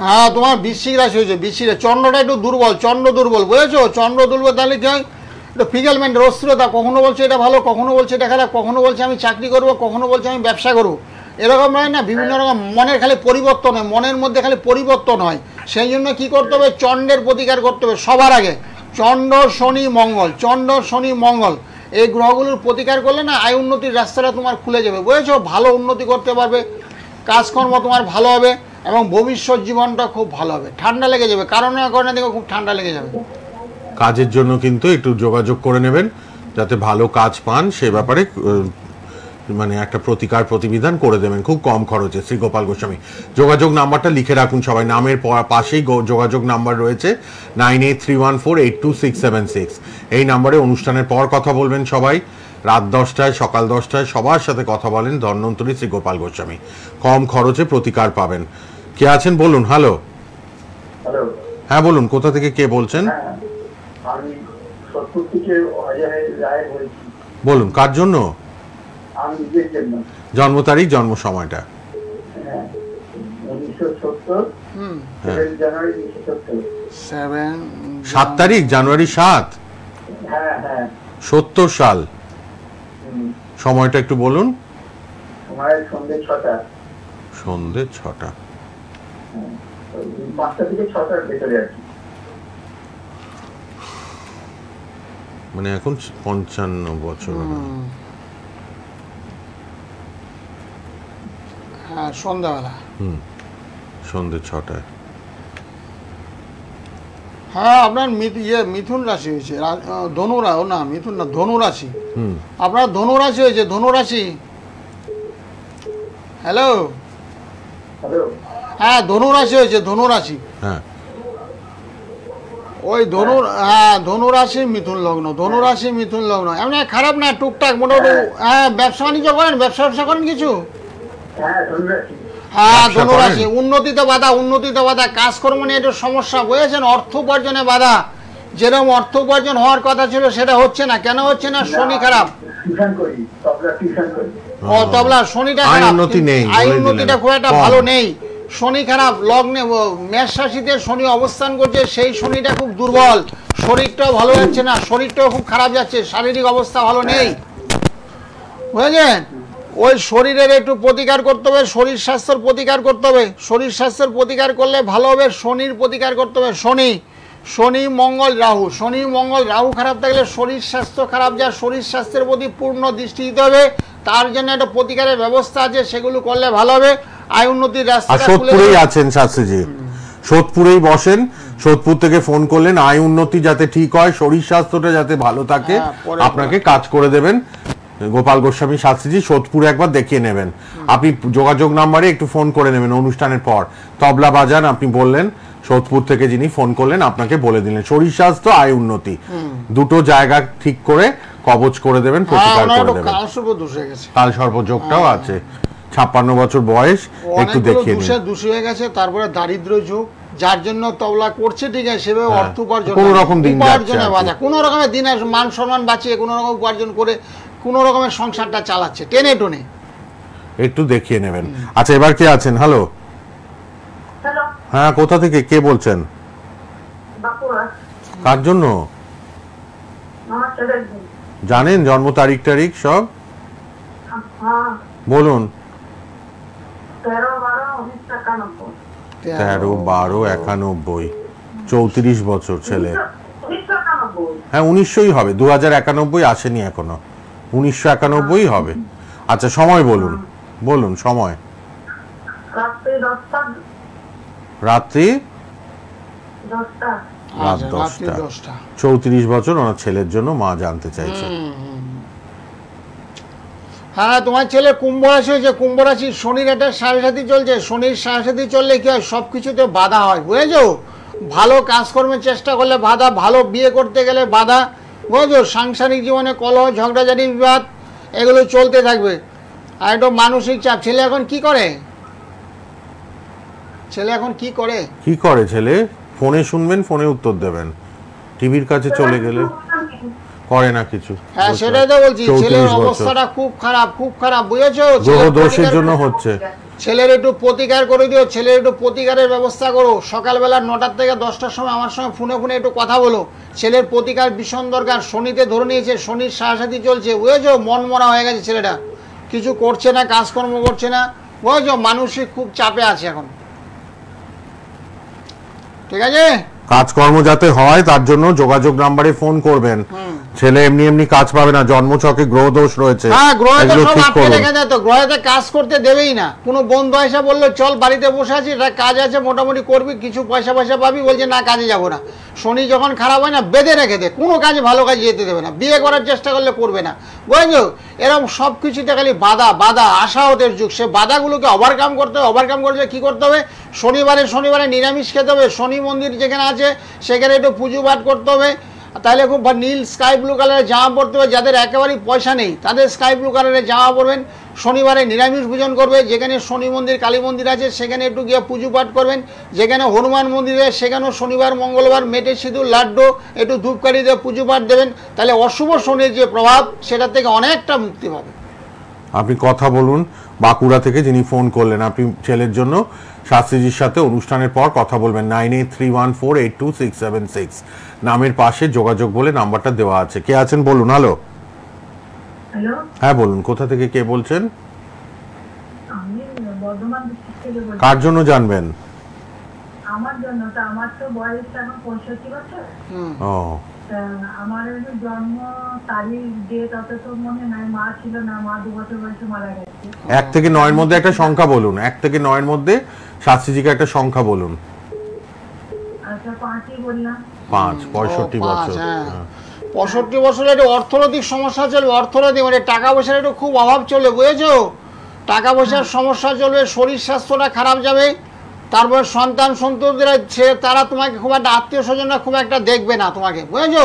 হ্যাঁ, তোমার বৃশ্চিক রাশি হয়েছে, বৃশ্চিক রাশি। চন্দ্রটা একটু দুর্বল, চন্দ্র দুর্বল, বুঝেছো? চন্দ্র দুর্বল, তাহলে কি হয়? একটু ফিগালমেন্টের অস্থিরতা, কখনো বলছে এটা ভালো, কখনো বলছে এটা খারাপ, কখনো বলছে আমি চাকরি করবো, কখনো বলছে আমি ব্যবসা করবো, এরকম হয় না, বিভিন্ন রকম মনের খালি পরিবর্তন হয়, মনের মধ্যে খালি পরিবর্তন হয়। সেই জন্য কি করতে হবে? চন্দ্রের প্রতিকার করতে হবে সবার আগে। চন্দ্র, শনি, মঙ্গল, চন্দ্র, শনি, মঙ্গল, এই গ্রহগুলোর প্রতিকার করলে না আয় উন্নতির রাস্তাটা তোমার খুলে যাবে, বুঝেছো? ভালো উন্নতি করতে পারবে, কাজকর্ম তোমার ভালো হবে, এবং ভবিষ্যৎ জীবনটা খুব ভালো হবে। ঠান্ডা লেগে যাবে, কারণে কারণে দেখো খুব ঠান্ডা লেগে যাবে। কাজের জন্য কিন্তু একটু যোগাযোগ করে নেবেন, যাতে ভালো কাজ পান, সে ব্যাপারে মানে একটা প্রতিবিধান করে দেবেন খুব কম খরচে। শ্রী গোপাল গোস্বামী। যোগাযোগ নাম্বারটা লিখে রাখুন সবাই, নামের পাশেই যোগাযোগ নাম্বার রয়েছে 9831482676। এই নাম্বারে অনুষ্ঠানের পর কথা বলবেন সবাই, রাত 10টায়, সকাল 10টায়, সবার সাথে কথা বলেন। ধন্বন্তরী শ্রী গোপাল গোস্বামী, কম খরচে প্রতিকার পাবেন। কে আছেন বলুন? Hello, hello. হ্যাঁ বলুন, কোথা থেকে কে বলছেন? আমি সত্তর থেকে অজয় রায় বলছি। বলুন, কার জন্য? আমি নিজের জন্য। জন্ম তারিখ, জন্ম সময়টা? 1970, হুম, 7 জানুয়ারি 1970। 7 তারিখ জানুয়ারি 7, হ্যাঁ হ্যাঁ। 70 সাল। সময়টা একটু বলুন। সময় সন্ধ্যে 6টা। সন্ধ্যে 6টা। 5টা থেকে 6টার ভেতরে আর কি। মানে এখন 55 বছর। হ্যাঁ, সন্ধ্যাবেলা। সন্ধ্যে 6টায়। হ্যাঁ, আপনার মিথুন রাশি হয়েছে, মিথুন না, ধনু রাশি। আপনার ধনু রাশি হয়েছে, ধনু রাশি। Hello, hello. হ্যাঁ, ধনু রাশি হয়েছে, ধনু রাশি। হ্যাঁ, ওই ধনু রাশি, মিথুন লগ্ন, ধনু রাশি, মিথুন লগ্ন। এমনি খারাপ না, টুকটাক মোটামুটি। হ্যাঁ, ব্যবসা বাণিজ্য করেন, ব্যবসা করেন কিছু? হ্যাঁ, ধন্যবাদ। হ্যাঁ, ব্যবসা ধনু করেন? রাশি। উন্নতিতে বাধা, কাজকর্ম নিয়ে একটু সমস্যা, বুঝেছেন? অর্থ উপার্জনে বাধা, যেরকম অর্থ উপার্জন হওয়ার কথা ছিল সেটা হচ্ছে না। কেন হচ্ছে না? শনি খারাপ। টিউশন করি, টিউশন করি। ও তবলা, শনিটা আয় খারাপ, উন্নতি নেই, আয় বলে উন্নতিটা দিলেন। খুব একটা কম। ভালো নেই। শনি খারাপ, লগ্নে মেষ রাশিতে শনি অবস্থান করছে, সেই শনিটা খুব দুর্বল, শরীরটাও ভালো যাচ্ছে না, শরীরটাও খুব খারাপ যাচ্ছে, শারীরিক অবস্থা ভালো নেই। বুঝলেন? ওই শরীরের একটু প্রতিকার করতে হবে, শরীর স্বাস্থ্যের প্রতিকার করতে হবে। শরীর স্বাস্থ্যের প্রতিকার করলে ভালো হবে। শনির প্রতিকার করতে হবে। শনি মঙ্গল রাহু, শনি মঙ্গল রাহু খারাপ থাকলে শরীর স্বাস্থ্য খারাপ যায়। শরীর স্বাস্থ্যের প্রতি পূর্ণ দৃষ্টি দিতে হবে। তার জন্য একটা প্রতিকারের ব্যবস্থা আছে, সেগুলো করলে ভালো হবে। আয় উন্নতির রাস্তা। সোদপুরেই আছেন শাস্ত্রীজি, সোদপুরেই বসেন। সোদপুর থেকে ফোন করলেন, আয় উন্নতি যাতে ঠিক হয়, শরীর স্বাস্থ্যটা যাতে ভালো থাকে, আপনাকে কাজ করে দেবেন গোপাল গোস্বামী শাস্ত্রীজি। সোদপুরে একবার দেখিয়ে নেবেন। আপনি যোগাযোগ নাম্বারে একটু ফোন করে নেবেন অনুষ্ঠানের পর। তবলা বাজান আপনি বললেন, সোদপুর থেকে যিনি ফোন করলেন আপনাকে বলে দিলেন শরীর স্বাস্থ্য আয় উন্নতি দুটো জায়গা ঠিক করে কবচ করে দেবেন, প্রতিকার করে দেবেন। কাল সর্বযোগটাও আছে, 56 বছর বয়স, একটু দেখিয়ে নিন। দোষ হয়ে গেছে, তারপরে দারিদ্র যোগ, যার জন্য তবলা করছে ঠিক আছে, সেভাবে অর্থ উপার্জন, কোন রকম দিন উপার্জনে বাধা, কোন রকমের দিন মান সম্মান বাঁচিয়ে কোন রকম উপার্জন করে কোন রকমের সংসারটা চালাচ্ছে টেনে টনে। একটু দেখিয়ে নেবেন। আচ্ছা, এবার কে আছেন? হ্যালো, হ্যালো, হ্যাঁ, কোথা থেকে কে বলছেন? বাঁকুড়া। কার জন্য আমার ছেলের জন্য। জানেন জন্ম তারিখ টারিখ সব? হ্যাঁ, বলুন। 13/12/1991। 13/12/91, 34 বছর ছেলে। 1991। হ্যাঁ, 1900ই হবে, 2091 আসেনি এখনো, 1991 হবে। আচ্ছা, সময় বলুন, বলুন সময়। রাত্রি 10টা। রাত্রি 10টা। রাত 10টা। 34 বছর ওনার ছেলের জন্য মা জানতে চাইছে। হ্যাঁ, তোমার ছেলে কুম্ভ রাশি হয়েছে। কুম্ভ রাশি শনির একটা সাড়ে চলছে। শনির সাড়ে চললে কি হয়, সব কিছুতে বাধা হয়, বুঝেছো? ভালো কাজকর্মের চেষ্টা করলে বাধা, ভালো বিয়ে করতে গেলে বাধা, বুঝেছো? সাংসারিক জীবনে কলহ, ঝগড়াঝাটি, বিবাদ এগুলো চলতে থাকবে। আর একটু মানসিক চাপ। ছেলে এখন কি করে? কি করে ছেলে? ফোনে শুনবেন, ফোনে উত্তর দেবেন। টিভির কাছে চলে গেলে করে না কিছু। হ্যাঁ, সেটাই তো বলছি, ছেলের অবস্থাটা খুব খারাপ, খুব খারাপ, বুঝেছো? গ্রহ দোষের জন্য হচ্ছে। ছেলের একটু প্রতিকার করে দিও, ছেলের একটু প্রতিকারের ব্যবস্থা করো। সকালবেলা 9টা থেকে 10টার সময় আমার সঙ্গে ফোনে একটু কথা বলো। ছেলের প্রতিকার ভীষণ দরকার। শনিতে ধরে নিয়েছে, শনির সাড়ে চলছে, বুঝেছো? মন মরা হয়ে গেছে ছেলেটা, কিছু করছে না, কাজকর্ম করছে না, বুঝেছো? মানসিক খুব চাপে আছে এখন, ঠিক আছে? কাজকর্ম যাতে হয় তার জন্য যোগাযোগ নাম্বারে ফোন করবেন। ছেলে এমনি কাজ পাবে না, জন্মছকে গ্রহ দোষ রয়েছে। হ্যাঁ, গ্রহেতে সব আটকে রেখে দেয় তো, গ্রহেতে কাজ করতে দেবেই না। কোনো বন্ধু এসে বললো চল বাড়িতে বসে আছি, এটা কাজ আছে মোটামুটি করবি, কিছু পয়সা পাবি, বলছে না কাজে যাবো না। শনি যখন খারাপ হয় না, বেঁধে রেখে দেয়, কোনো কাজে ভালো কাজে যেতে দেবে না। বিয়ে করার চেষ্টা করলে করবে না, বুঝেছো? এরকম সব কিছুতে খালি বাধা, আশাহতের যুগ। সে বাধাগুলোকে ওভারকাম করতে হবে। ওভারকাম করলে কি করতে হবে? শনিবারে নিরামিষ খেতে হবে। শনি মন্দির যেখানে আছে সেখানে একটু পুজো পাঠ করতে হবে। তাহলে খুব নীল স্কাই ব্লু কালারের জামা পরতে হবে। যাদের একেবারেই পয়সা নেই তাদের স্কাই ব্লু কালারের জামা পরবেন। শনিবারে নিরামিষ ভোজন করবে। যেখানে শনি মন্দির, কালী মন্দির আছে সেখানে একটু গিয়ে পুজো পাঠ করবেন। যেখানে হনুমান মন্দির আছে সেখানেও শনিবার মঙ্গলবার মেটে সিঁদুর, লাড্ডু, একটু ধূপকাঠি দিয়ে পুজো পাঠ দেবেন। তাহলে অশুভ শনির যে প্রভাব সেটা থেকে অনেকটা মুক্তি পাবে। আপনি কথা বলুন বাঁকুড়া থেকে যিনি ফোন করলেন, আপনি ছেলের জন্য শাস্ত্রীজির সাথে অনুষ্ঠানের পর কথা বলবেন। 9831482676 নামের পাশে যোগাযোগ বলে নাম্বারটা দেওয়া আছে। কে আছেন বলুন। হ্যালো, হ্যাঁ বলুন, কোথা থেকে কে বলছেন? আমি বর্ধমান ডিস্ট্রিক্ট থেকে বলছি। কার জন্য জানবেন? আমার জন্য। তো আমার তো বয়স এখন 65 বছর। ও, আমার জন্ম তারিখ ডেট অত তো মনে নাই। মা ছিল না, মা 2 বছর বয়সে মারা গেছে। 1 থেকে 9 মধ্যে একটা সংখ্যা বলুন। 1 থেকে 9 মধ্যে শাস্ত্রীজিকে একটা সংখ্যা বলুন। আচ্ছা, 5ই বললাম। 5, 65 বছর। 65 বছরে একটু অর্থনৈতিক সমস্যা চলবে। অর্থনৈতিক মানে টাকা পয়সার একটু খুব অভাব চলবে, বুঝেছো? টাকা পয়সার সমস্যা চলবে। শরীর স্বাস্থ্যটা খারাপ যাবে। তারপর সন্ততিরা তারা তোমাকে খুব একটা, আত্মীয় স্বজনরা খুব একটা দেখবে না তোমাকে, বুঝেছো?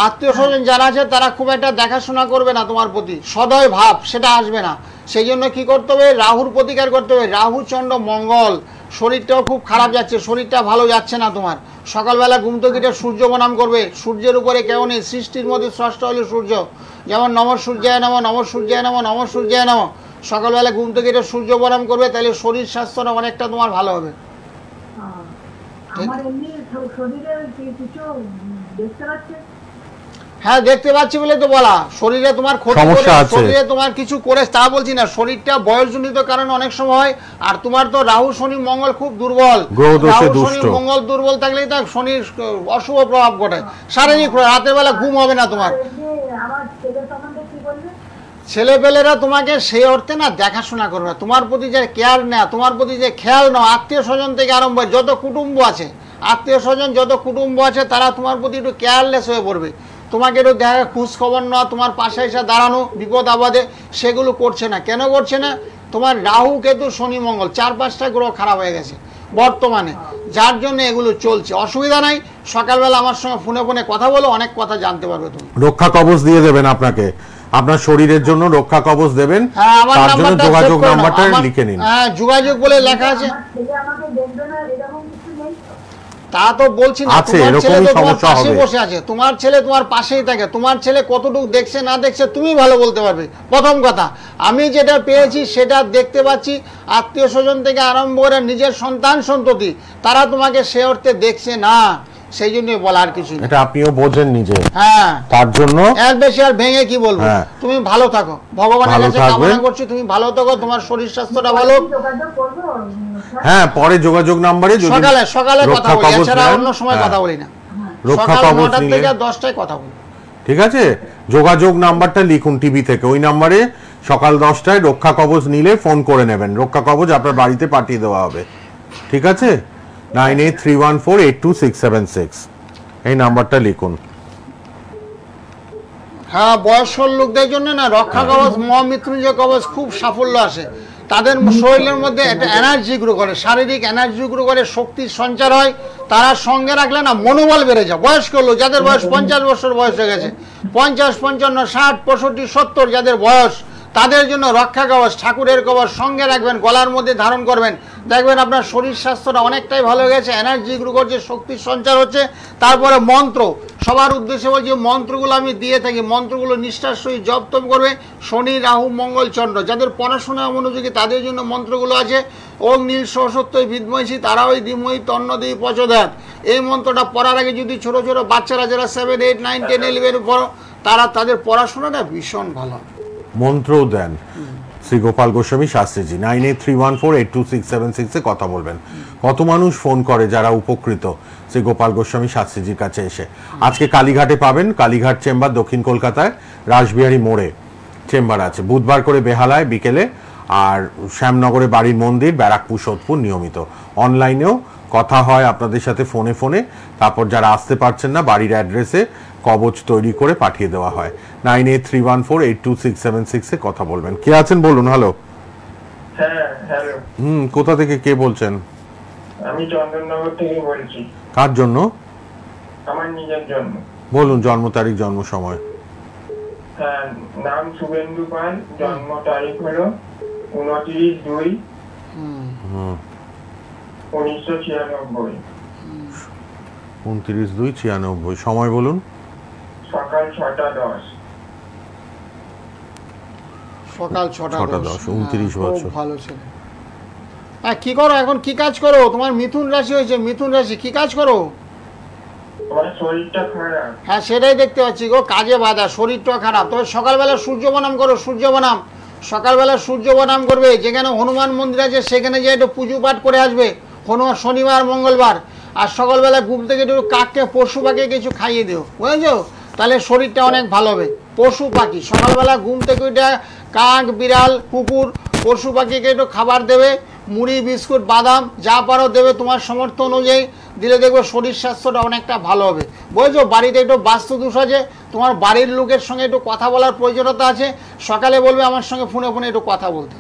আত্মীয় স্বজন যারা আছে তারা খুব একটা দেখাশোনা করবে না তোমার প্রতি, সদয় ভাব সেটা আসবে না। সেই জন্য কি করতে হবে? রাহুর প্রতিকার করতে হবে। রাহু চন্ড মঙ্গল, শরীরটাও খুব খারাপ যাচ্ছে, শরীরটা ভালো যাচ্ছে না তোমার। সকালবেলা ঘুম থেকে উঠে সূর্য প্রণাম করবে। সূর্যের উপরে কেউ নেই, সৃষ্টির মধ্যে স্রষ্টা হলো সূর্য। যেমন নমঃ সূর্যায় নমঃ, নমঃ সূর্যায় নমঃ, নমঃ সূর্যায় নমঃ। সকালবেলা ঘুম থেকে উঠে সূর্য প্রণাম করবে, তাহলে শরীর স্বাস্থ্যটা অনেকটা তোমার ভালো হবে। আমার এমনি শরীরে কিছু দেখতে পাচ্ছে? হ্যাঁ দেখতে পাচ্ছি বলে তো বলা, শরীরে তোমার ক্ষতি সমস্যা করে, আছে। শরীরে তোমার কিছু করে তা বলছি না, শরীরটা বয়সজনিত কারণে অনেক সময় হয়। আর তোমার তো রাহু শনি মঙ্গল খুব দুর্বল, গ্রহদোষে রাহু শনি দুষ্ট। মঙ্গল দুর্বল থাকলেই তো শনির অশুভ প্রভাব ঘটায়, শারীরিক প্রভাব। রাতের বেলা ঘুম হবে না তোমার। আর এই যে আমার ছেলে সম্বন্ধে কি বলবে? ছেলেপেলেরা তোমাকে সেই অর্থে না দেখাশোনা করবে না, তোমার প্রতি যে কেয়ার নেয়, তোমার প্রতি যে খেয়াল নাও, আত্মীয় স্বজন থেকে আরম্ভ করে যত কুটুম্ব আছে, আত্মীয় স্বজন যত কুটুম্ব আছে তারা তোমার প্রতি একটু কেয়ারলেস হয়ে পড়বে। তোমাকে একটু দেখা, খোঁজ খবর নেওয়া, তোমার পাশে এসে দাঁড়ানো বিপদ আপদে, সেগুলো করছে না। কেন করছে না? তোমার রাহু কেতু শনি মঙ্গল 4-5টা গ্রহ খারাপ হয়ে গেছে বর্তমানে, যার জন্য এগুলো চলছে। অসুবিধা নাই, সকালবেলা আমার সঙ্গে ফোনে ফোনে কথা বলো, অনেক কথা জানতে পারবে তুমি। রক্ষা কবচ দিয়ে দেবেন আপনাকে, আপনার শরীরের জন্য রক্ষা কবচ দেবেন, হ্যাঁ আমার তার জন্য নাম্বারটা যোগাযোগ সেভ করে নাও। নাম্বারটা আমার- লিখে নিন। হ্যাঁ যোগাযোগ বলে লেখা আছে। আমার ছেলে আমাকে দেখবে না এরকম কিছু নেই তো? তা তো বলছি না, আছে, তোমার ছেলে এরকমই তো তোমার সমস্যা পাশে হবে। বসে আছে, তোমার ছেলে তোমার পাশেই থাকে, তোমার ছেলে কতটুকু দেখছে না দেখছে তুমি ভালো বলতে পারবে। প্রথম কথা, আমি যেটা পেয়েছি সেটা দেখতে পাচ্ছি, আত্মীয় স্বজন থেকে আরম্ভ করে নিজের সন্তান সন্ততি তারা তোমাকে সে অর্থে দেখছে না, সেই জন্যই বলার কিছু না। এটা আপনিও বোঝেন নিজে, হ্যাঁ তার জন্য এর বেশি আর ভেঙে কি বলবো। হ্যাঁ। তুমি ভালো থাকো, ভগবানের ভালো কাছে থাকবেন। কামনা করছি তুমি ভালো থাকো, তোমার শরীর স্বাস্থ্যটা ভালো। যোগাযোগ করবো? হ্যাঁ পরে যোগাযোগ নাম্বারে যদি সকালে সকালে কথা রক্ষা বলি, কবচ এছাড়া নেন, অন্য সময় হ্যাঁ, কথা বলি না। রক্ষা সকাল কবচ 9টা নিলে থেকে 10টায় কথা বলি। ঠিক আছে, যোগাযোগ নাম্বারটা লিখুন টিভি থেকে, ওই নাম্বারে সকাল 10টায় রক্ষা কবচ নিলে ফোন করে নেবেন, রক্ষা কবচ আপনার বাড়িতে পাঠিয়ে দেওয়া হবে। ঠিক আছে, 9831482676 এই নাম্বারটা লিখুন। হ্যাঁ বয়স্ক লোকদের জন্য না রক্ষা কবচ, মহামৃত্যুঞ্জয় কবচ খুব সাফল্য আসে। তাদের শরীরের মধ্যে একটা এনার্জি গ্রো করে, শারীরিক এনার্জি গ্রো করে, শক্তির সঞ্চার হয়। তারা সঙ্গে রাখলে না মনোবল বেড়ে যায়। বয়স্ক লোক যাদের বয়স 50 বছর বয়স হয়ে গেছে, 50, 55, 60, 65, 70 যাদের বয়স, তাদের জন্য রক্ষা কবচ, ঠাকুরের কবচ সঙ্গে রাখবেন, গলার মধ্যে ধারণ করবেন, দেখবেন আপনার শরীর স্বাস্থ্যটা অনেকটাই ভালো হয়ে গেছে, এনার্জি গ্রো করছে, শক্তির সঞ্চার হচ্ছে। তারপরে মন্ত্র, সবার উদ্দেশ্যে বলছি মন্ত্রগুলো আমি দিয়ে থাকি, মন্ত্রগুলো নিষ্ঠার সহিত জপ তপ করবে। শনি রাহু মঙ্গল চন্দ্র যাদের পড়াশোনা মনোযোগী তাদের জন্য মন্ত্রগুলো আছে। ওম নীল সরস্বতী বিদ্ময়সী তারাই ধীমহি তন্নদেবী প্রচোদয়াৎ। এই মন্ত্রটা পড়ার আগে যদি ছোট ছোট বাচ্চারা যারা 7, 8, 9, 10, 11 পড়ো, তারা তাদের পড়াশোনাটা ভীষণ ভালো। মন্ত্রও দেন শ্রী গোপাল গোস্বামী শাস্ত্রীজি। 9831482676 কথা বলবেন। কত মানুষ ফোন করে যারা উপকৃত শ্রী গোপাল গোস্বামী শাস্ত্রীজির কাছে এসে। আজকে কালীঘাটে পাবেন, কালীঘাট চেম্বার দক্ষিণ কলকাতায় রাসবিহারী মোড়ে চেম্বার আছে। বুধবার করে বেহালায় বিকেলে, আর শ্যামনগরে বাড়ির মন্দির, ব্যারাকপুর সোদপুর নিয়মিত। অনলাইনেও কথা হয় আপনাদের সাথে ফোনে ফোনে, তারপর যারা আসতে পারছেন না বাড়ির অ্যাড্রেসে কবচ তৈরি করে পাঠিয়ে দেওয়া হয়। 9831482676 কথা বলবেন। কে আছেন বলুন। হ্যালো। হ্যাঁ হ্যালো, কোথা থেকে কে বলছেন? আমি চন্দননগর থেকে বলছি। কার জন্য? আমার নিজের জন্য। বলুন জন্ম তারিখ, জন্ম সময়। হ্যাঁ, নাম শুভেন্দু পাল, জন্ম তারিখ হলো 29/2/1996। 29/2/96। সময় বলুন। সকাল 6:10। সকাল 6টা 6:10, 29 বছর। ভালো ছিল। হ্যাঁ কি করো এখন, কি কাজ করো? তোমার মিথুন রাশি হয়েছে, মিথুন রাশি কি কাজ করো? আমার শরীরটা খারাপ। হ্যাঁ সেটাই দেখতে পাচ্ছি গো, কাজে বাধা, শরীরটা খারাপ। তবে সকালবেলা সূর্য বনাম করো, সূর্য বনাম। সকালবেলা সূর্য বনাম করবে, যেখানে হনুমান মন্দির আছে সেখানে যে একটু পুজো পাঠ করে আসবে, হনুমান শনিবার মঙ্গলবার। আর সকালবেলা ঘুম থেকে একটু কাককে, পশু পাখি কিছু খাইয়ে দিও, বুঝেছো? তাহলে শরীরটা অনেক ভালো হবে। পশু পাখি সকালবেলা ঘুম থেকে ওইটা কাক, বিড়াল, কুকুর, পশু পাখিকে একটু খাবার দেবে, মুড়ি, বিস্কুট, বাদাম যা পারো দেবে তোমার সামর্থ্য অনুযায়ী। দিলে দেখবে শরীর স্বাস্থ্যটা অনেকটা ভালো হবে, বুঝেছো? বাড়িতে একটু বাস্তু দোষ আছে, তোমার বাড়ির লোকের সঙ্গে একটু কথা বলার প্রয়োজনীয়তা আছে। সকালে বলবে আমার সঙ্গে ফোনে ফোনে একটু কথা বলতে।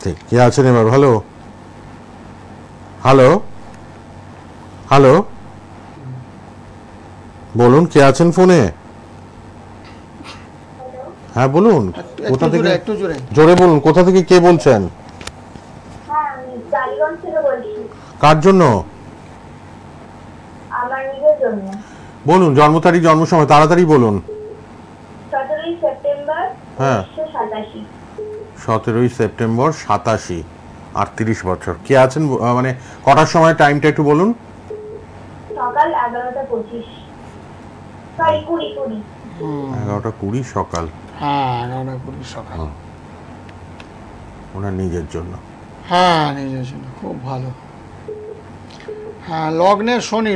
ঠিক, কে আছেন এবার? হ্যালো হ্যালো হ্যালো, বলুন কে আছেন ফোনে? হ্যাঁ বলুন, কোথা থেকে? একটু জোরে জোরে বলুন, কোথা থেকে কে বলছেন? হ্যাঁ আমি টালিগঞ্জ থেকে বলছি। কার জন্য? আমার নিজের জন্য। বলুন জন্ম তারিখ, জন্ম সময় তাড়াতাড়ি বলুন। 17 সেপ্টেম্বর হ্যাঁ। 1987। 17 সেপ্টেম্বর 87, 38 বছর। কে আছেন মানে কটার সময়, টাইমটা একটু বলুন। সকাল 11:25। সরি 20 11:20 সকাল। হ্যাঁ 11:20 সকাল। ওনার নিজের জন্য। হ্যাঁ নিজের জন্য খুব ভালো। হ্যাঁ লগ্নের শনি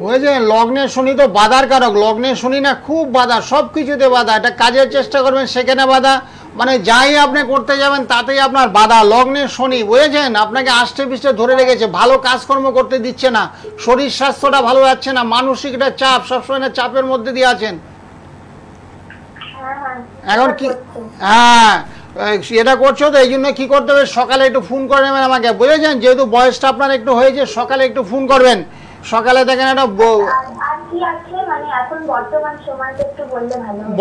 বুঝেছেন, লগ্নের শনি তো বাধার কারক। লগ্নের শনি না খুব বাধা, সব কিছুতে বাধা। এটা কাজের চেষ্টা করবেন সেখানে বাধা, মানে যাই আপনি করতে যাবেন তাতেই আপনার বাধা। লগ্নের শনি বুঝেছেন, আপনাকে আষ্টে পৃষ্ঠে ধরে রেখেছে, ভালো কাজকর্ম করতে দিচ্ছে না, শরীর স্বাস্থ্যটা ভালো যাচ্ছে না, মানসিক একটা চাপ, সবসময় না চাপের মধ্যে দিয়ে আছেন। এখন কি হ্যাঁ এটা করছো তো, এই জন্য কি করতে হবে, সকালে একটু ফোন করে নেবেন আমাকে বুঝেছেন, যেহেতু বয়সটা আপনার একটু হয়েছে, সকালে একটু ফোন করবেন। সকালে দেখেন একটা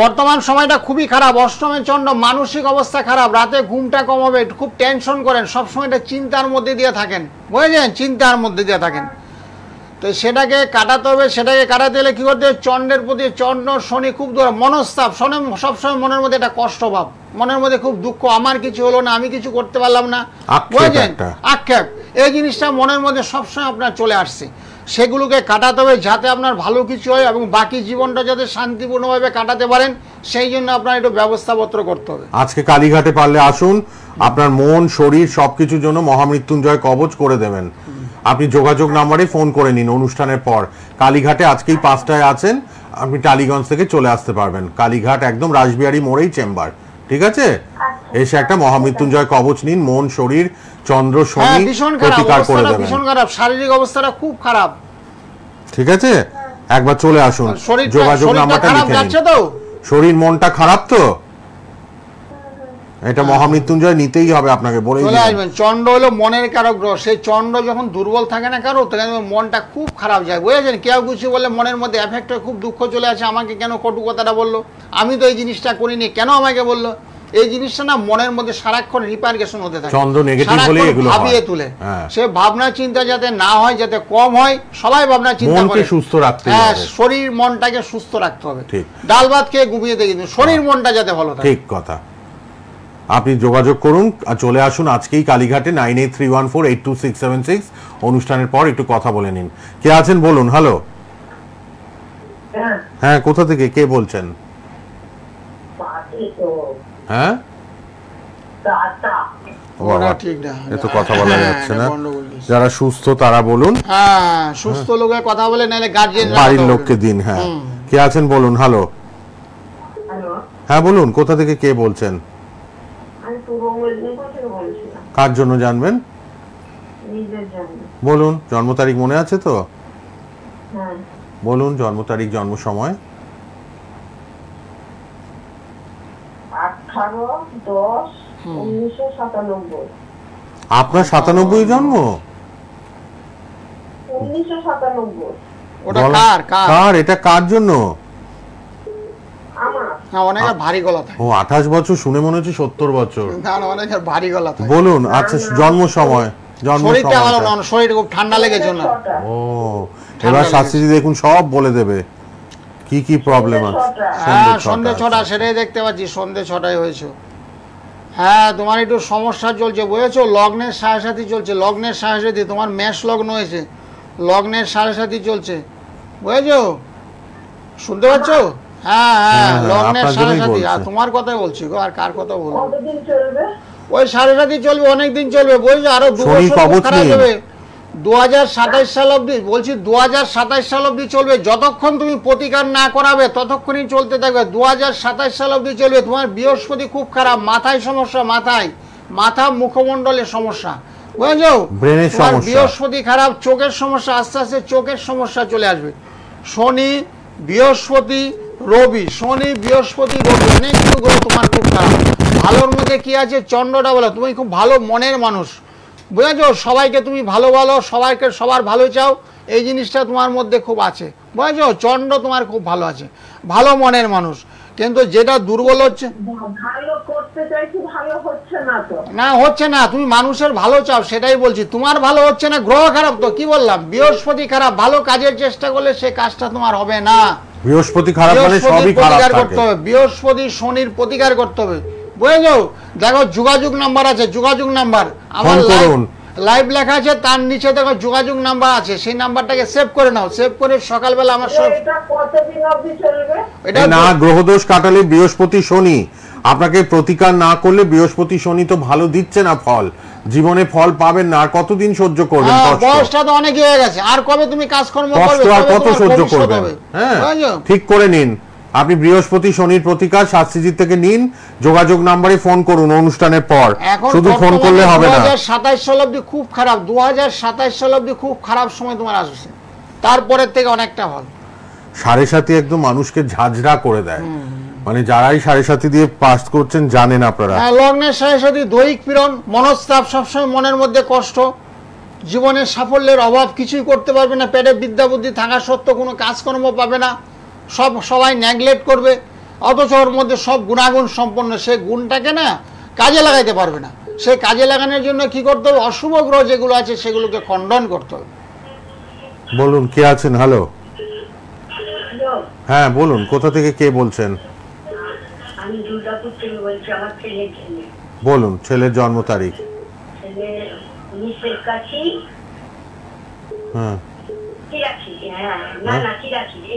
বর্তমান সময়টা খুবই খারাপ, অষ্টমে চন্দ্র, মানসিক অবস্থা খারাপ, রাতে ঘুমটা কম হবে, খুব টেনশন করেন, সবসময় চিন্তার মধ্যে দিয়ে থাকেন বুঝেছেন, চিন্তার মধ্যে দিয়ে থাকেন। তো সেটাকে কাটাতে হবে, সেটাকে কাটাতে গেলে কী করতে হবে, চন্দ্রের প্রতি, চন্দ্র শনি খুব দূর, মনস্তাপ, শনি সবসময় মনের মধ্যে একটা কষ্টভাব, মনের মধ্যে খুব দুঃখ, আমার কিছু হলো না, আমি কিছু করতে পারলাম না বুঝেছেন, আক্ষেপ, এই জিনিসটা মনের মধ্যে সবসময় আপনার চলে আসছে। সেগুলোকে কাটাতে হবে যাতে আপনার ভালো কিছু হয় এবং বাকি জীবনটা যাতে শান্তিপূর্ণভাবে কাটাতে পারেন, সেই জন্য আপনার একটু ব্যবস্থাপত্র করতে হবে। আজকে কালীঘাটে পারলে আসুন, আপনার মন শরীর সবকিছুর জন্য মহামৃত্যুঞ্জয় কবচ করে দেবেন। আপনি যোগাযোগ নাম্বারে ফোন করে নিন অনুষ্ঠানের পর। কালীঘাটে আজকেই 5টায় আছেন, আপনি টালিগঞ্জ থেকে চলে আসতে পারবেন। কালীঘাট একদম রাসবিহারী মোড়েই চেম্বার, ঠিক আছে? এসে একটা মহামৃত্যুঞ্জয় কবচ নিন, মন শরীর চন্দ্র শনি প্রতিকার করে দেবেন। ভীষণ খারাপ, শারীরিক অবস্থাটা খুব খারাপ, ঠিক আছে? একবার চলে আসুন, যোগাযোগ নাম্বারটা লিখে নিন। শরীর মনটা খারাপ তো, এটা মহামৃত্যুঞ্জয় নিতেই হবে আপনাকে, বলেই আসবেন। চন্দ্র হলো মনের কারক গ্রহ, সেই চন্দ্র যখন দুর্বল থাকে না কারো, তখন মনটা খুব খারাপ যায় বুঝেছেন। কেউ কিছু বললে মনের মধ্যে এফেক্ট হয়, খুব দুঃখ চলে আসে, আমাকে কেন কটু কথাটা বললো, আমি তো এই জিনিসটা করিনি, কেন আমাকে বললো, এই জিনিসটা না মনের মধ্যে সারাক্ষণ রিপারকেশন হতে থাকে, চন্দ্র নেগেটিভ হলে এগুলো ভাবিয়ে তুলে। সে ভাবনা চিন্তা যাতে না হয়, যাতে কম হয়, সবাই ভাবনা চিন্তা করে, সুস্থ রাখতে হবে। হ্যাঁ শরীর মনটাকে সুস্থ রাখতে হবে, ডাল ভাত খেয়ে ঘুমিয়ে থেকে শরীর মনটা যাতে ভালো থাকে। ঠিক কথা। আপনি যোগাযোগ করুন আর চলে আসুন আজকেই কালীঘাটে 9831482676। অনুষ্ঠানের পর একটু কথা বলে নিন। কে আছেন বলুন। হ্যালো, হ্যাঁ কোথা থেকে কে বলছেন? হ্যাঁ এত কথা বলা যাচ্ছে না, যারা সুস্থ তারা বলুন। হ্যাঁ সুস্থ লোকের কথা বলে, নাহলে গার্জিয়ান বাড়ির লোককে দিন। হ্যাঁ কে আছেন বলুন। হ্যালো, হ্যাঁ বলুন, কোথা থেকে কে বলছেন? কার জন্য জানবেন? বলুন, জন্ম তারিখ মনে আছে তো? বলুন জন্ম তারিখ, জন্ম সময়। 18/10/1997। আপনার 97 জন্ম? 1997। ওটা কার এটা কার জন্য? অনেকের ভারী গলা থাকে। ও 28 বছর শুনে মনে হচ্ছে 70 বছর। না অনেকের ভারী গলা থাকে। বলুন আচ্ছা জন্ম সময়। শরীরটা ভালো না, শরীর খুব ঠান্ডা লেগেছে না। ও এবার শাস্ত্রী দেখুন সব বলে দেবে কি কি প্রবলেম আছে। হ্যাঁ সন্ধ্যে 6টা, সেটাই দেখতে পাচ্ছি, সন্ধ্যে 6টায় হয়েছে। হ্যাঁ তোমার একটু সমস্যা চলছে বুঝেছো, লগ্নের সাড়ে চলছে, লগ্নের সাড়ে, তোমার মেষ লগ্ন হয়েছে, লগ্নের সাড়ে চলছে বুঝেছো, শুনতে পাচ্ছ? হ্যাঁ হ্যাঁ লগ্নের সাড়ে, আর তোমার কথাই বলছি গো, আর কার কথা বলবো? ওই সাড়ে চলবে, অনেকদিন চলবে বুঝছো, আরো 2 বছর খারাপ যাবে। 2027 সাল অব্দি বলছি, 2027 সাল অব্দি চলবে, যতক্ষণ তুমি প্রতিকার না করাবে ততক্ষণই চলতে থাকবে। 2027 সাল অব্দি চলবে। তোমার বৃহস্পতি খুব খারাপ, মাথায় সমস্যা, মাথা মুখমণ্ডলের সমস্যা বুঝেছো, তোমার বৃহস্পতি খারাপ, চোখের সমস্যা, আস্তে আস্তে চোখের সমস্যা চলে আসবে। শনি বৃহস্পতি রবি, শনি বৃহস্পতি রবি অনেকগুলো গ্রহ তোমার খুব খারাপ। ভালোর মধ্যে কি আছে, চন্দ্রটা বলো, তুমি খুব ভালো মনের মানুষ বুঝেছো, সবাইকে তুমি ভালো, সবাইকে সবার ভালো চাও, এই জিনিসটা তোমার মধ্যে খুব আছে বুঝেছো, চন্দ্র তোমার খুব ভালো আছে, ভালো মনের মানুষ। কিন্তু যেটা দুর্বল হচ্ছে, ভালো করতে চাইছি, ভালো হচ্ছে না তো। না হচ্ছে না, তুমি মানুষের ভালো চাও, সেটাই বলছি, তোমার ভালো হচ্ছে না, গ্রহ খারাপ তো, কি বললাম, বৃহস্পতি খারাপ, ভালো কাজের চেষ্টা করলে সে কাজটা তোমার হবে না। বৃহস্পতি খারাপ মানে সবই খারাপ করতে হবে, বৃহস্পতি শনির প্রতিকার করতে হবে বুঝেছো। দেখো যোগাযোগ নাম্বার আছে, যোগাযোগ নাম্বার আমার লাইভ লেখা আছে, তার নিচে দেখো যোগাযোগ নাম্বার আছে, সেই নাম্বারটাকে সেভ করে নাও। সেভ করে সকালবেলা আমার সব এটা কতদিন অবধি চলবে? এটা না, গ্রহদোষ কাটালে বৃহস্পতি শনি, আপনাকে প্রতিকার না করলে বৃহস্পতি শনি তো ভালো দিচ্ছে না ফল, জীবনে ফল পাবেন না। আর কতদিন সহ্য করবেন কষ্ট? বয়সটা তো অনেক হয়ে গেছে, আর কবে তুমি কাজকর্ম করবে? কষ্ট আর কবে কত তোমার সহ্য ভবিষ্যৎ করবেন? হবে? হ্যাঁ, বুঝেছো? ঠিক করে নিন। আপনি বৃহস্পতি শনির প্রতিকার শাস্ত্রীজির থেকে নিন, যোগাযোগ নাম্বারে ফোন করুন অনুষ্ঠানের পর, এখন শুধু ফোন করলে হবে না। 2027 সাল অবধি খুব খারাপ, 2027 সাল অবধি খুব খারাপ সময় তোমার আসছে, তারপরের থেকে অনেকটা ভালো। সাড়ে সাথী একদম মানুষকে ঝাঁঝরা করে দেয়, মানে যারাই সাড়ে সাথী দিয়ে পাস করছেন জানেন আপনারা। লগ্নের সাড়ে সাথী, দৈহিক পীড়ন, মনস্তাপ, সবসময় মনের মধ্যে কষ্ট, জীবনের সাফল্যের অভাব, কিছুই করতে পারবে না, পেটে বিদ্যা বুদ্ধি থাকা সত্ত্বেও কোনো কাজকর্ম পাবে না, সবাই নেগলেক্ট করবে, অথচ ওর মধ্যে সব গুণাগুণ সম্পন্ন, সে গুণটাকে না কাজে লাগাইতে পারবে না। সেই কাজে লাগানোর জন্য কি করতে হবে? অশুভ গ্রহ যেগুলো আছে সেগুলোকে খণ্ডন করতে হবে। বলুন কে আছেন? হ্যালো, হ্যাঁ বলুন, কোথা থেকে কে বলছেন? আমি দুর্গাপুর থেকে বলছি, আমার ছেলের জন্য। বলুন ছেলের জন্ম তারিখ। ছেলে 1981, হ্যাঁ, 83, হ্যাঁ, না 83,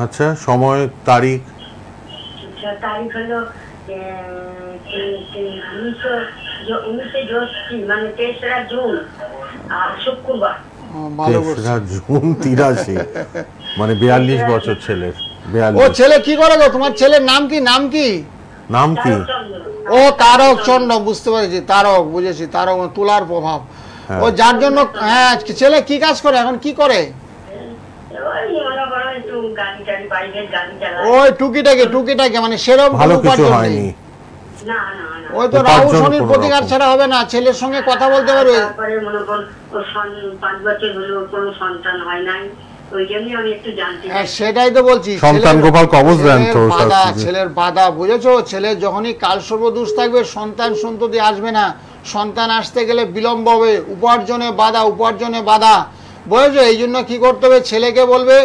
আচ্ছা, সময় তারিখ? তারিখ হলো 19 জ্যৈষ্ঠী, মানে 3রা জুন, আর শুক্রবার। ভালো 3রা জুন 83, মানে 42 বছর ছেলের। ও 42। ছেলে কি করে গো? তোমার ছেলের নাম কি? নাম কি? নাম কি? ও তারক চন্দ্র, বুঝতে পেরেছি, তারক, বুঝেছি, তারক তুলার প্রভাব। ও যার জন্য, হ্যাঁ, ছেলে কি কাজ করে এখন? কি করে? ওই টুকিটাকে মানে সেরকম ভালো কিছু উপার্জন হয়নি। নেই। ওই তো রাহু শনির প্রতিকার ছাড়া হবে না, ছেলের সঙ্গে কথা বলতে পারবে। তারপরে মনে করুন 5 বছর হলো কোনো সন্তান হয় নাই, ওই জন্যই আমি একটু জানতে চাই। সেটাই তো বলছি, সন্তান গোপাল কবচ দেন তো। ছেলের বাধা, বুঝেছো? ছেলের যখনই কাল সর্বদোষ থাকবে, সন্তান সন্ততি আসবে না, সন্তান আসতে গেলে বিলম্ব হবে, উপার্জনে বাধা, বুঝেছো? এই জন্য কি করতে হবে? ছেলেকে বলবে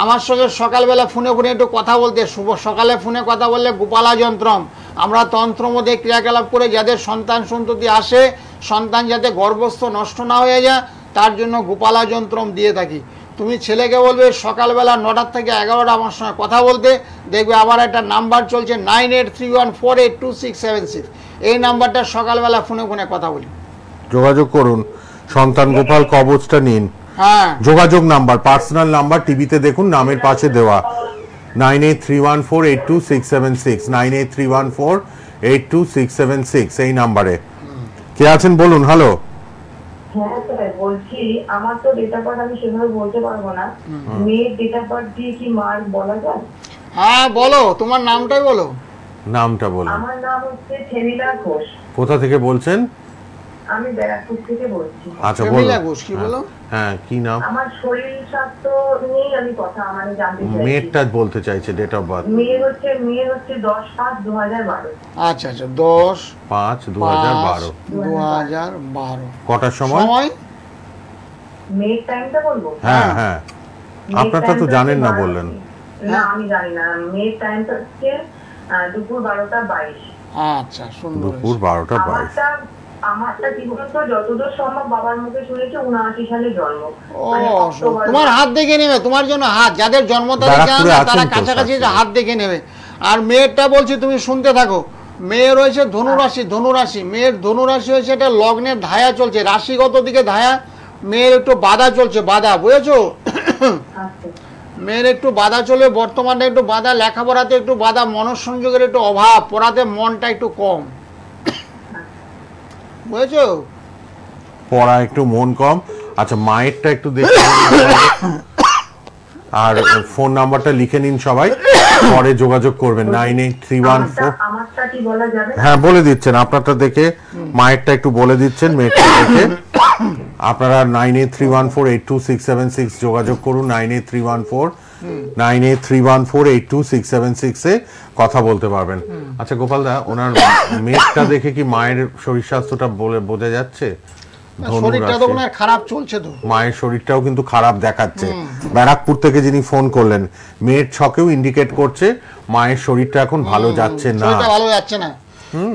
আমার সঙ্গে সকালবেলা ফোনে একটু কথা বলতে। শুভ সকালে ফোনে কথা বললে গোপালা যন্ত্রম, আমরা তন্ত্র মধ্যে ক্রিয়াকলাপ করে যাদের সন্তান সন্ততি আসে, সন্তান যাতে গর্ভস্থ নষ্ট না হয়ে যায়, তার জন্য গোপালা যন্ত্রম দিয়ে থাকি। তুমি ছেলেকে বলবে সকালবেলা 9টা থেকে 11টা আমার সঙ্গে কথা বলতে, দেখবে আমার একটা নাম্বার চলছে 9831482676, এই নাম্বারটা সকালবেলা ফোনে কথা বলি, যোগাযোগ করুন, সন্তান গোপাল কবচটা নিন। হ্যাঁ, যোগাযোগ নাম্বার, পার্সোনাল নাম্বার টিভিতে দেখুন, নামের পাশে দেওয়া, 9831482676, 9831482676, এই নাম্বারে। কে আছেন বলুন? হ্যালো, হ্যাঁ স্যার, বলছি আমার তো ডেট অফ বার্থ আমি সেভাবে বলতে পারবো না, মেয়ের ডেট অফ বার্থ দিয়ে কি মার বলা যায়? হ্যাঁ বলো, তোমার নামটাই বলো। নামটা বলুন। আমার নাম হচ্ছে থেমিলা ঘোষ। কোথা থেকে বলছেন? আমি ব্যারাকপুর থেকে বলছি। আচ্ছা থেমিলা বলুন। ঘোষ, কি বলো? হ্যাঁ, কি নাম? আমার শরীর স্বাস্থ্য নিয়ে আমি কথা মানে জানতে চাই। মেয়েরটা বলতে চাইছে, ডেট অফ বার্থ। মেয়ে হচ্ছে 10/5/2012। আচ্ছা, 10/5/2012। 10/5/2012। কটার সময়? মেয়ের টাইমটা বলবো? হ্যাঁ হ্যাঁ, মেয়ের আপনারটা তো টাইমটা জানেন না হচ্ছে বললেন। না আমি জানি না, মেয়ের টাইমটা হচ্ছে দুপুর 12টা 22। আচ্ছা, সুন্দর। দুপুর 12টা 22। আমারটা কি বলতো, যতদূর সম্ভব বাবার মুখে শুনেছি 79 সালে জন্ম। ও, মানে অক্টোবর তোমার হাত দেখে নেবে, তোমার জন্য হাত, যাদের জন্ম তারিখ জানা ব্যারাকপুরে না, আছেন তারা তো কাছাকাছি শাশুড়ি। হাত দেখে নেবে। আর মেয়েরটা বলছি, তুমি শুনতে থাকো। মেয়ে রয়েছে ধনুরাশি, মেয়ের ধনুরাশি হয়েছে, এটা লগ্নের ধায়া চলছে, রাশিগত দিকে ধায়া, মেয়ের একটু বাধা চলছে, বাধা, বুঝেছো? আচ্ছা। মেয়ের একটু বাধা চলে বর্তমানে, একটু বাধা, লেখাপড়াতে একটু বাধা, মনঃসংযোগের একটু অভাব, পড়াতে মনটা একটু কম, বুঝেছো? পড়া একটু মন কম। আচ্ছা, মায়েরটা একটু দেখে আর ফোন নাম্বারটা লিখে নিন সবাই, পরে যোগাযোগ করবেন। 9831 আমারটা কি বলা যাবে? হ্যাঁ বলে দিচ্ছেন, আপনারটা দেখে মায়েরটা একটু বলে দিচ্ছেন, মেয়েরটা দেখে। আপনারা 9831482676 যোগাযোগ করুন, 9831482676 এ কথা বলতে পারবেন। আচ্ছা গোপাল দা, ওনার মেয়েরটা দেখে কি মায়ের শরীর স্বাস্থ্যটা বলে বোঝা যাচ্ছে? শরীরটা তো ওনার খারাপ চলছে তো। মায়ের শরীরটাও কিন্তু খারাপ দেখাচ্ছে। ব্যারাকপুর থেকে যিনি ফোন করলেন, মেয়ের ছকেও ইন্ডিকেট করছে মায়ের শরীরটা এখন ভালো যাচ্ছে না। শরীরটা ভালো যাচ্ছে না।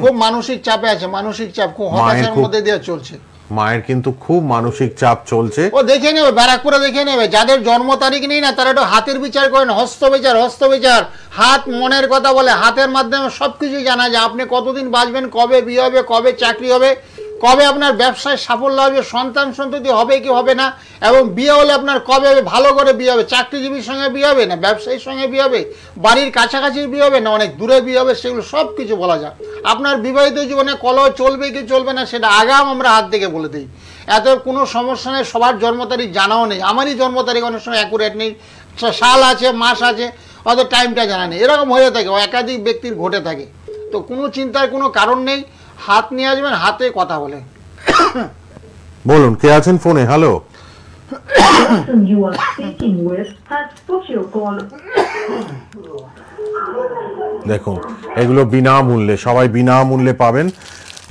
খুব মানসিক চাপে আছে, মানসিক চাপ খুব হতাশার মধ্যে দিয়ে চলছে। মায়ের কিন্তু খুব মানসিক চাপ চলছে। ও দেখে নেবে, ব্যারাকপুরে দেখে নেবে, যাদের জন্ম তারিখ নেই না তারা একটু হাতের বিচার করেন, হস্ত বিচার। হাত মনের কথা বলে, হাতের মাধ্যমে সবকিছু জানা যায়। আপনি কতদিন বাঁচবেন, কবে বিয়ে হবে, কবে চাকরি হবে, কবে আপনার ব্যবসায় সাফল্য হবে, সন্তান সন্ততি হবে কি হবে না, এবং বিয়ে হলে আপনার কবে হবে, ভালো করে বিয়ে হবে, চাকরিজীবীর সঙ্গে বিয়ে হবে না ব্যবসায়ীর সঙ্গে বিয়ে হবে, বাড়ির কাছাকাছি বিয়ে হবে না অনেক দূরে বিয়ে হবে, সেগুলো সব কিছু বলা যায়। আপনার বিবাহিত জীবনে কলহ চলবে কি চলবে না সেটা আগাম আমরা হাত থেকে বলে দিই। এত কোনো সমস্যা নেই, সবার জন্ম তারিখ জানাও নেই, আমারই জন্ম তারিখ অনেক সময় অ্যাকুরেট নেই, সাল আছে মাস আছে, অত টাইমটা জানা নেই, এরকম হয়ে থাকে, একাধিক ব্যক্তির ঘটে থাকে। তো কোনো চিন্তার কোনো কারণ নেই, হাত নিয়ে আসবেন, হাতে কথা বলে। বলুন, কে আছেন ফোনে? Hello, person you are speaking with has put your call. দেখুন এগুলো বিনামূল্যে, সবাই বিনামূল্যে পাবেন।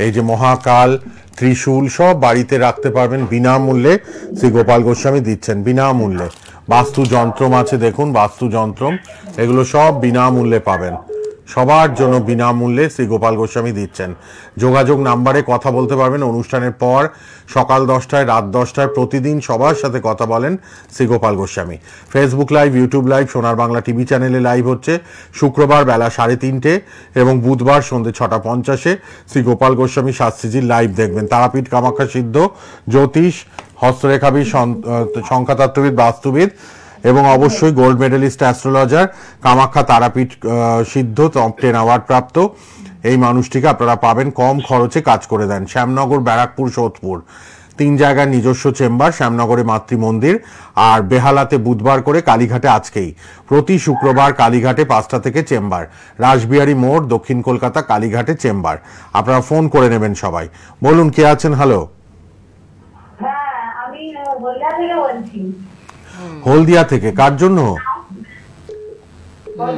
এই যে মহাকাল, ত্রিশূল সব বাড়িতে রাখতে পারবেন বিনামূল্যে। শ্রী গোপাল গোস্বামী দিচ্ছেন বিনামূল্যে। বাস্তু যন্ত্রম আছে, দেখুন বাস্তু যন্ত্রম, এগুলো সব বিনামূল্যে পাবেন, সবার জন্য বিনামূল্যে শ্রী গোপাল গোস্বামী দিচ্ছেন। যোগাযোগ নাম্বারে কথা বলতে পারবেন অনুষ্ঠানের পর, সকাল 10টায়, রাত 10টায়, প্রতিদিন সবার সাথে কথা বলেন Shri Gopal Goswami. Facebook live, YouTube live, সোনার বাংলা টিভি চ্যানেলে লাইভ হচ্ছে শুক্রবার বেলা 3:30 এবং বুধবার সন্ধ্যে 6:50 শ্রী গোপাল গোস্বামী শাস্ত্রীজির লাইভ দেখবেন। তারাপীঠ, কামাখ্যা সিদ্ধ, জ্যোতিষ, হস্তরেখাবিদ, সংখ্যাতত্ত্ববিদ, বাস্তুবিদ এবং অবশ্যই gold medalist astrologer, Kamakhya Tarapith সিদ্ধ 10 অ্যাওয়ার্ড প্রাপ্ত এই মানুষটিকে আপনারা পাবেন, কম খরচে কাজ করে দেন। শ্যামনগর, ব্যারাকপুর, সোদপুর 3 জায়গার নিজস্ব চেম্বার। শ্যামনগরে মাতৃমন্দির, আর বেহালাতে বুধবার করে, কালীঘাটে আজকেই। প্রতি শুক্রবার কালীঘাটে 5টা থেকে চেম্বার। রাসবিহারী মোড়, দক্ষিণ কলকাতা, কালীঘাটে চেম্বার। আপনারা ফোন করে নেবেন সবাই। বলুন, কে আছেন? হ্যালো, হ্যাঁ, আমি হলদিয়া থেকে বলছি। হলদিয়া থেকে, কার জন্য? আমি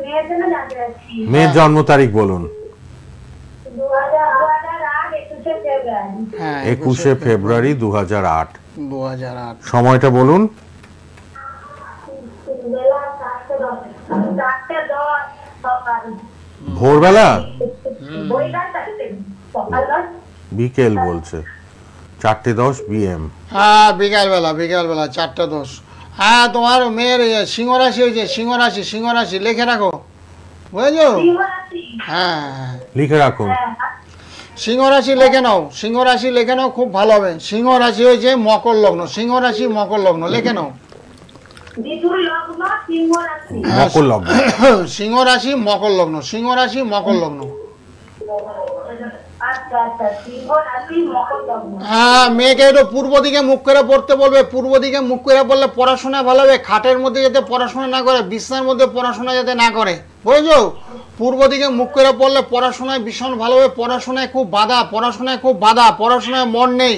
মেয়ের জন্য জানতে চাচ্ছি। মেয়ের জন্ম তারিখ বলুন। 21 ফেব্রুয়ারি 2008। সময়টা বলুন। ভোরবেলা, বিকেল বলছে 4:10 PM। হ্যাঁ, বিকালবেলা 4:10। হ্যাঁ, তোমার মেয়ের সিংহ রাশি হয়েছে, সিংহ রাশি লিখে রাখো, বুঝেছো? হ্যাঁ, লিখে রাখুন, সিংহ রাশি লিখে নাও, খুব ভালো হবে। সিংহ রাশি হয়েছে মকর লগ্ন, সিংহ রাশি মকর লগ্ন লিখে নাও। মকর লগ্ন, সিংহ রাশি মকর লগ্ন। হ্যাঁ, মেয়েকে একটু পূর্ব দিকে মুখ করে পড়তে বলবে, পূর্ব দিকে মুখ করে পড়লে পড়াশোনা ভালো হবে। খাটের মধ্যে যাতে পড়াশোনা না করে, বিছনার মধ্যে পড়াশোনা যাতে না করে, বুঝেছো? পূর্ব দিকে মুখ করে পড়লে পড়াশোনায় ভীষণ ভালো হবে। পড়াশোনায় খুব বাধা, পড়াশোনায় মন নেই।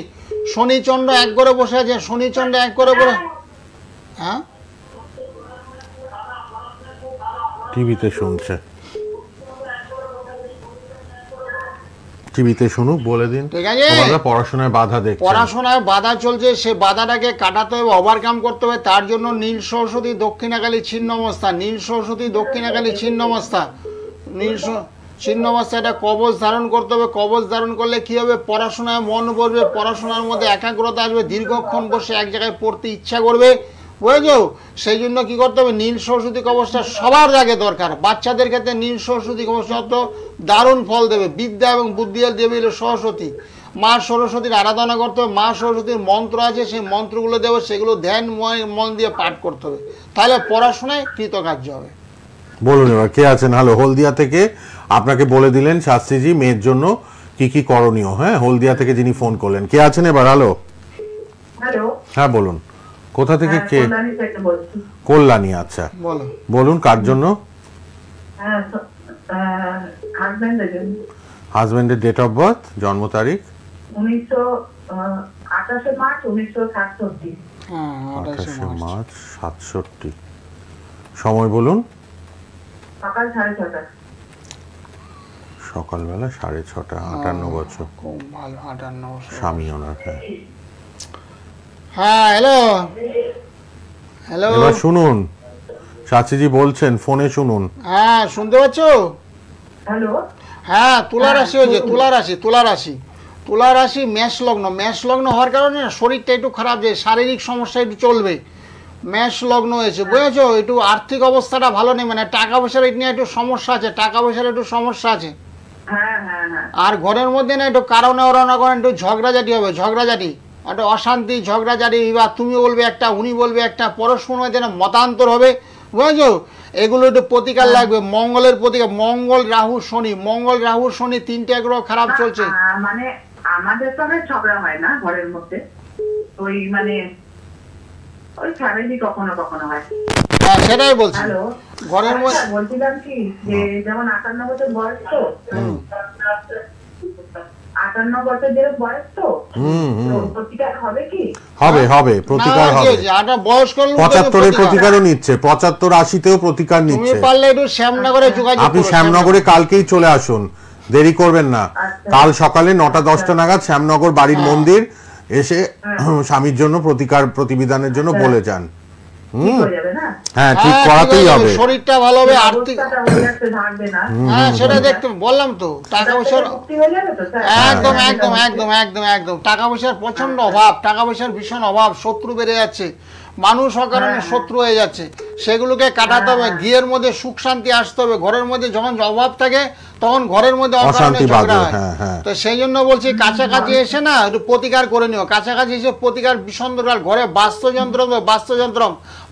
শনিচন্দ্র এক করে বসে আছে, হ্যাঁ, টিভিতে শুনছে, টিভিতে শুনুক, বলে দিন। ঠিক আছে, পড়াশোনায় বাধা দেখছে, পড়াশোনায় বাধা চলছে, সে বাধাটাকে কাটাতে হবে, ওভারকাম করতে হবে। তার জন্য নীল সরস্বতী দক্ষিণাকালী ছিন্নমস্তা, এটা কবচ ধারণ করতে হবে। কবচ ধারণ করলে কি হবে? পড়াশোনায় মন বসবে, পড়াশোনার মধ্যে একাগ্রতা আসবে, দীর্ঘক্ষণ বসে এক জায়গায় পড়তে ইচ্ছা করবে, বুঝেছো? সেই জন্য কি করতে হবে? নীল সরস্বতী কবচটা সবার আগে দরকার। বাচ্চাদের ক্ষেত্রে নীল সরস্বতী কবচটা দারুণ ফল দেবে। বিদ্যা এবং বুদ্ধি দেবী হলো সরস্বতী। মা সরস্বতীর আরাধনা করতে হবে। মা সরস্বতীর মন্ত্র আছে, সেই মন্ত্রগুলো দেবে, সেগুলো ধ্যান মন দিয়ে পাঠ করতে হবে, তাহলে পড়াশোনায় কৃতকার্য হবে। বলুন এবার কে আছেন? হ্যালো, হলদিয়া থেকে। আপনাকে বলে দিলেন শাস্ত্রীজি মেয়ের জন্য কি কি করণীয়। হ্যাঁ, হলদিয়া থেকে যিনি ফোন করলেন, কে আছেন এবার? হ্যালো, হ্যাঁ বলুন, কোথা থেকে? কে? কল্যাণী। আচ্ছা, বলুন কার জন্য? হাজবেন্ডের ডেট অফ বার্থ, জন্ম তারিখ? 28 মার্চ 1967। 28 মার্চ 67। সময় বলুন। সকাল 6:30। সকালবেলা 6:30। 58 বছর। খুব ভালো, 58 বছর। স্বামী ওনার। হ্যাঁ, হ্যালো, এবার শুনুন, শাস্ত্রীজি বলছেন, ফোনে শুনুন। হ্যাঁ, শুনতে পাচ্ছ? হ্যালো, হ্যাঁ, তুলা রাশি হয়েছে, তুলা রাশি মেষ লগ্ন হওয়ার কারণে না শরীরটা একটু খারাপ, যে শারীরিক সমস্যা একটু চলবে। মেষ লগ্ন হয়েছে, বুঝেছো? একটু আর্থিক অবস্থাটা ভালো নেই, মানে টাকা পয়সার এটা নিয়ে একটু সমস্যা আছে। হ্যাঁ হ্যাঁ হ্যাঁ, আর ঘরের মধ্যে না একটু কারণে ওরানা করেন, একটু ঝগড়াঝাটি হবে, একটা অশান্তি, ঝগড়াঝাটি, বা তুমি বলবে একটা, উনি বলবে একটা, পরস্পর মধ্যে না মতান্তর হবে, বুঝেছো? এগুলো একটু প্রতিকার লাগবে। মঙ্গলের প্রতিকার, মঙ্গল রাহু শনি 3টে গ্রহ খারাপ চলছে। মানে আমাদের তো ঝগড়া হয় না ঘরের মধ্যে, ওই মানে ওই ফ্যামিলি কখনো কখনো হয়। হ্যাঁ, সেটাই বলছি। হ্যালো, ঘরের মধ্যে বলছিলাম কি যে যেমন 58 বছর বয়স তো, 58 বছর যেরকম বয়স তো, প্রতিকার হবে কি? হবে প্রতিকার হবে। বয়স্ক লোক 75 প্রতিকারও নিচ্ছে, 75 80তেও প্রতিকার তুমি নিচ্ছে। পারলে একটু শ্যামনগরে যোগাযোগ আপনি করো। শ্যামনগরে কালকেই চলে আসুন, দেরি করবেন না। কাল সকালে 9টা-10টা নাগাদ শ্যামনগর বাড়ির মন্দির এসে স্বামীর জন্য প্রতিবিধানের জন্য বলে যান। হ্যাঁ, ঠিক করাতেই হবে। শরীরটা ভালো হবে, আর্থিক, হ্যাঁ সেটা দেখতে বললাম তো। টাকা পয়সার একদম টাকা পয়সার প্রচন্ড অভাব, টাকা পয়সার ভীষণ অভাব, শত্রু বেড়ে যাচ্ছে, মানুষ অকারণে শত্রু হয়ে যাচ্ছে, সেগুলোকে কাটাতে হবে। গৃহের মধ্যে সুখ শান্তি আসতে হবে। ঘরের মধ্যে যখন অভাব থাকে তখন ঘরের মধ্যে অকারণে ঝগড়া হয়। তো সেই জন্য বলছি কাছাকাছি এসে না একটু প্রতিকার করে নিও। কাছাকাছি এসে প্রতিকার ভীষণ দরকার। ঘরে বাস্তুযন্ত্র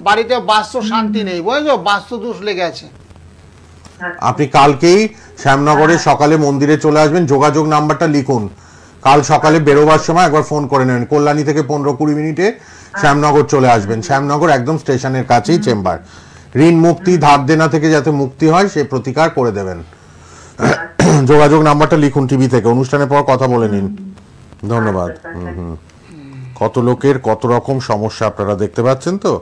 বাড়িতে বাস্তু শান্তি নেই, বুঝেছো? বাস্তু দোষ লেগে আছে। আপনি কালকেই শ্যামনগরে সকালে মন্দিরে চলে আসবেন। যোগাযোগ নাম্বারটা লিখুন, কাল সকালে বেরোবার সময় একবার ফোন করে নেবেন। কল্যাণী থেকে 15-20 মিনিটে শ্যামনগর চলে আসবেন। শ্যামনগর একদম স্টেশনের কাছেই চেম্বার। ঋণ মুক্তি, ধার দেনা থেকে যাতে মুক্তি হয় সে প্রতিকার করে দেবেন। যোগাযোগ নাম্বারটা লিখুন টিভি থেকে, অনুষ্ঠানের পর কথা বলে নিন। ধন্যবাদ। কত লোকের কত রকম সমস্যা আপনারা দেখতে পাচ্ছেন, তো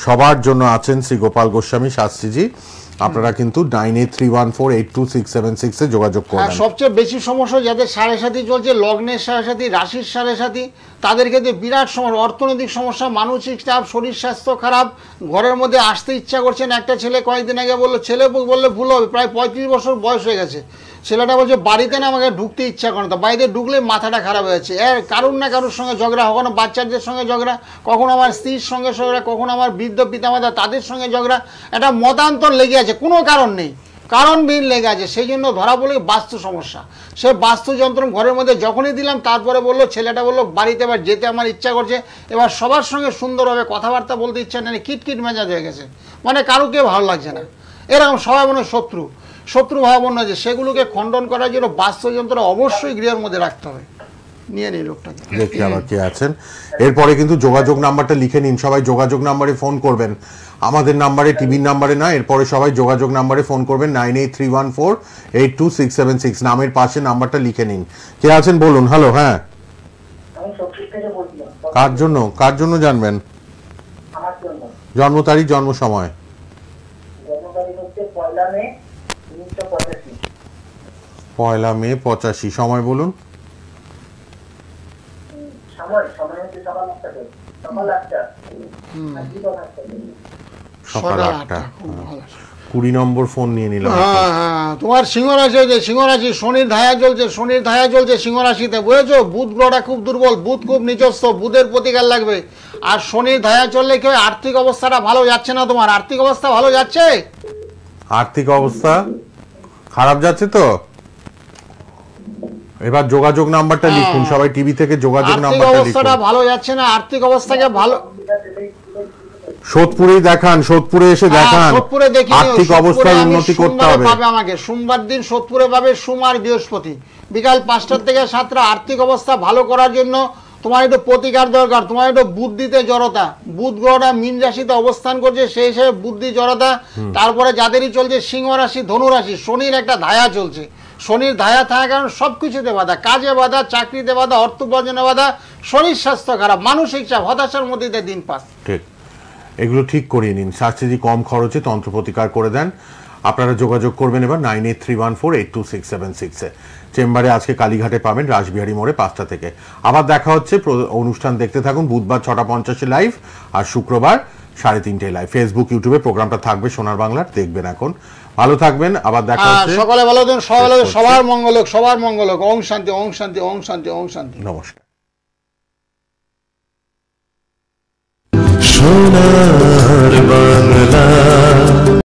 সবার জন্য আছেন শ্রী গোপাল গোস্বামী শাস্ত্রীজি। আপনারা কিন্তু 9831482676 এ যোগাযোগ করবেন। সবচেয়ে বেশি সমস্যা যাদের সাড়ে সাথী চলছে, লগ্নের সাড়ে সাথী, রাশির সাড়ে সাথী, তাদের ক্ষেত্রে বিরাট সমস্যা, অর্থনৈতিক সমস্যা, মানসিক চাপ, শরীর স্বাস্থ্য খারাপ, ঘরের মধ্যে আসতে ইচ্ছা করছেন। একটা ছেলে কয়েকদিন আগে বললো, ছেলে বললে ভুল হবে, প্রায় 35 বছর বয়স হয়ে গেছে, ছেলেটা বলছে বাড়িতে না আমাকে ঢুকতে ইচ্ছা করে না, বাড়িতে ঢুকলে মাথাটা খারাপ হয়ে যাচ্ছে। এর কারুর না কারুর সঙ্গে ঝগড়া, কখনো বাচ্চাদের সঙ্গে ঝগড়া, কখনো আমার স্ত্রীর সঙ্গে ঝগড়া, কখনো আমার বৃদ্ধ পিতামাতা তাদের সঙ্গে ঝগড়া, একটা মতান্তর লেগে আছে, কোনো কারণ নেই, কারণবিহীন লেগে আছে। সেই জন্য ধরা বলে বাস্তু সমস্যা। সে বাস্তুযন্ত্র ঘরের মধ্যে যখনই দিলাম, তারপরে বললো, ছেলেটা বললো বাড়িতে এবার যেতে আমার ইচ্ছা করছে, এবার সবার সঙ্গে সুন্দরভাবে কথাবার্তা বলতে ইচ্ছা নেই, কিটকিট মেজাজ হয়ে গেছে, মানে কারুকে ভালো লাগছে না, এরকম সবাই মনে শত্রু ভাবাপন্ন আছে। সেগুলোকে খণ্ডন করার জন্য বাস্তুযন্ত্র অবশ্যই গৃহের মধ্যে রাখতে হবে। নিয়ে নিই লোকটাকে, দেখি আবার কে আছেন। এরপরে কিন্তু যোগাযোগ নাম্বারটা লিখে নিন, সবাই যোগাযোগ নাম্বারে ফোন করবেন, আমাদের নাম্বারে, টিভির নাম্বারে না। এরপরে সবাই যোগাযোগ নাম্বারে ফোন করবেন 9831482676, নামের পাশে নাম্বারটা লিখে নিন। কে আছেন বলুন। হ্যালো, হ্যাঁ, কার জন্য জানবেন? জন্ম তারিখ, জন্ম সময়? 1 মে 85। সময় বলুন। সকাল 8টা। 20 নম্বর ফোন নিয়ে নিলাম। তোমার সিংহ রাশি হয়েছে, সিংহ রাশি শনির ধায়া চলছে সিংহ রাশিতে, বুঝেছো? বুধ গ্রহটা খুব দুর্বল, বুধ খুব নিচস্থ, বুধের প্রতিকার লাগবে। আর শনির ধায়া চললে কি হয়, আর্থিক অবস্থাটা ভালো যাচ্ছে না। তোমার আর্থিক অবস্থা ভালো যাচ্ছে? আর্থিক অবস্থা খারাপ যাচ্ছে তো। এবার যোগাযোগ নাম্বারটা লিখুন, সবাই টিভি থেকে যোগাযোগ নাম্বারটা লিখুন। অবস্থাটা ভালো যাচ্ছে না, আর্থিক অবস্থাকে ভালো সোদপুরে দেখান, সোদপুরে এসে দেখান, সোদপুরে দেখি আর্থিক অবস্থার উন্নতি করতে হবে। আমাকে সোমবার দিন সোদপুরে পাবে, সোম আর বৃহস্পতি বিকাল 5টা থেকে 7টা। আর্থিক অবস্থা ভালো করার জন্য তোমার একটু প্রতিকার দরকার, তোমার একটু বুদ্ধিতে জড়তা। বুধ গ্রহটা মীন রাশিতে অবস্থান করছে, সেই হিসেবে বুদ্ধি জড়তা। তারপরে যাদেরই চলছে সিংহ রাশি, ধনু রাশি, শনির একটা ধায়া চলছে। শনির ধায়া থাকার কারণে সবকিছুতে বাধা, কাজে বাধা, চাকরিতে বাধা, অর্থ উপার্জনে বাধা, শরীর স্বাস্থ্য খারাপ, মানসিক চাপ, হতাশার মধ্যে দিন পাস। ঠিক, এগুলো ঠিক করিয়ে নিন। শাস্ত্রীজি কম খরচে তন্ত্র প্রতিকার করে দেন। আপনারা যোগাযোগ করবেন এবার 9831482676 এ। চেম্বারে আজকে কালীঘাটে পাবেন, রাসবিহারী মোড়ে 5টা থেকে। আবার দেখা হচ্ছে, অনুষ্ঠান দেখতে থাকুন। বুধবার 6:50 লাইভ, আর শুক্রবার 3:30 লাইভ। ফেসবুক, ইউটিউবে প্রোগ্রামটা থাকবে সোনার বাংলার, দেখবেন এখন। ভালো থাকবেন, আবার দেখা হচ্ছে। সকালে ভালো থাকুন, সবার মঙ্গল হোক, সবার মঙ্গল হোক। ওম শান্তি, ওম শান্তি, ওম শান্তি, ওম শান্তি। নমস্কার। সোনার বাংলা।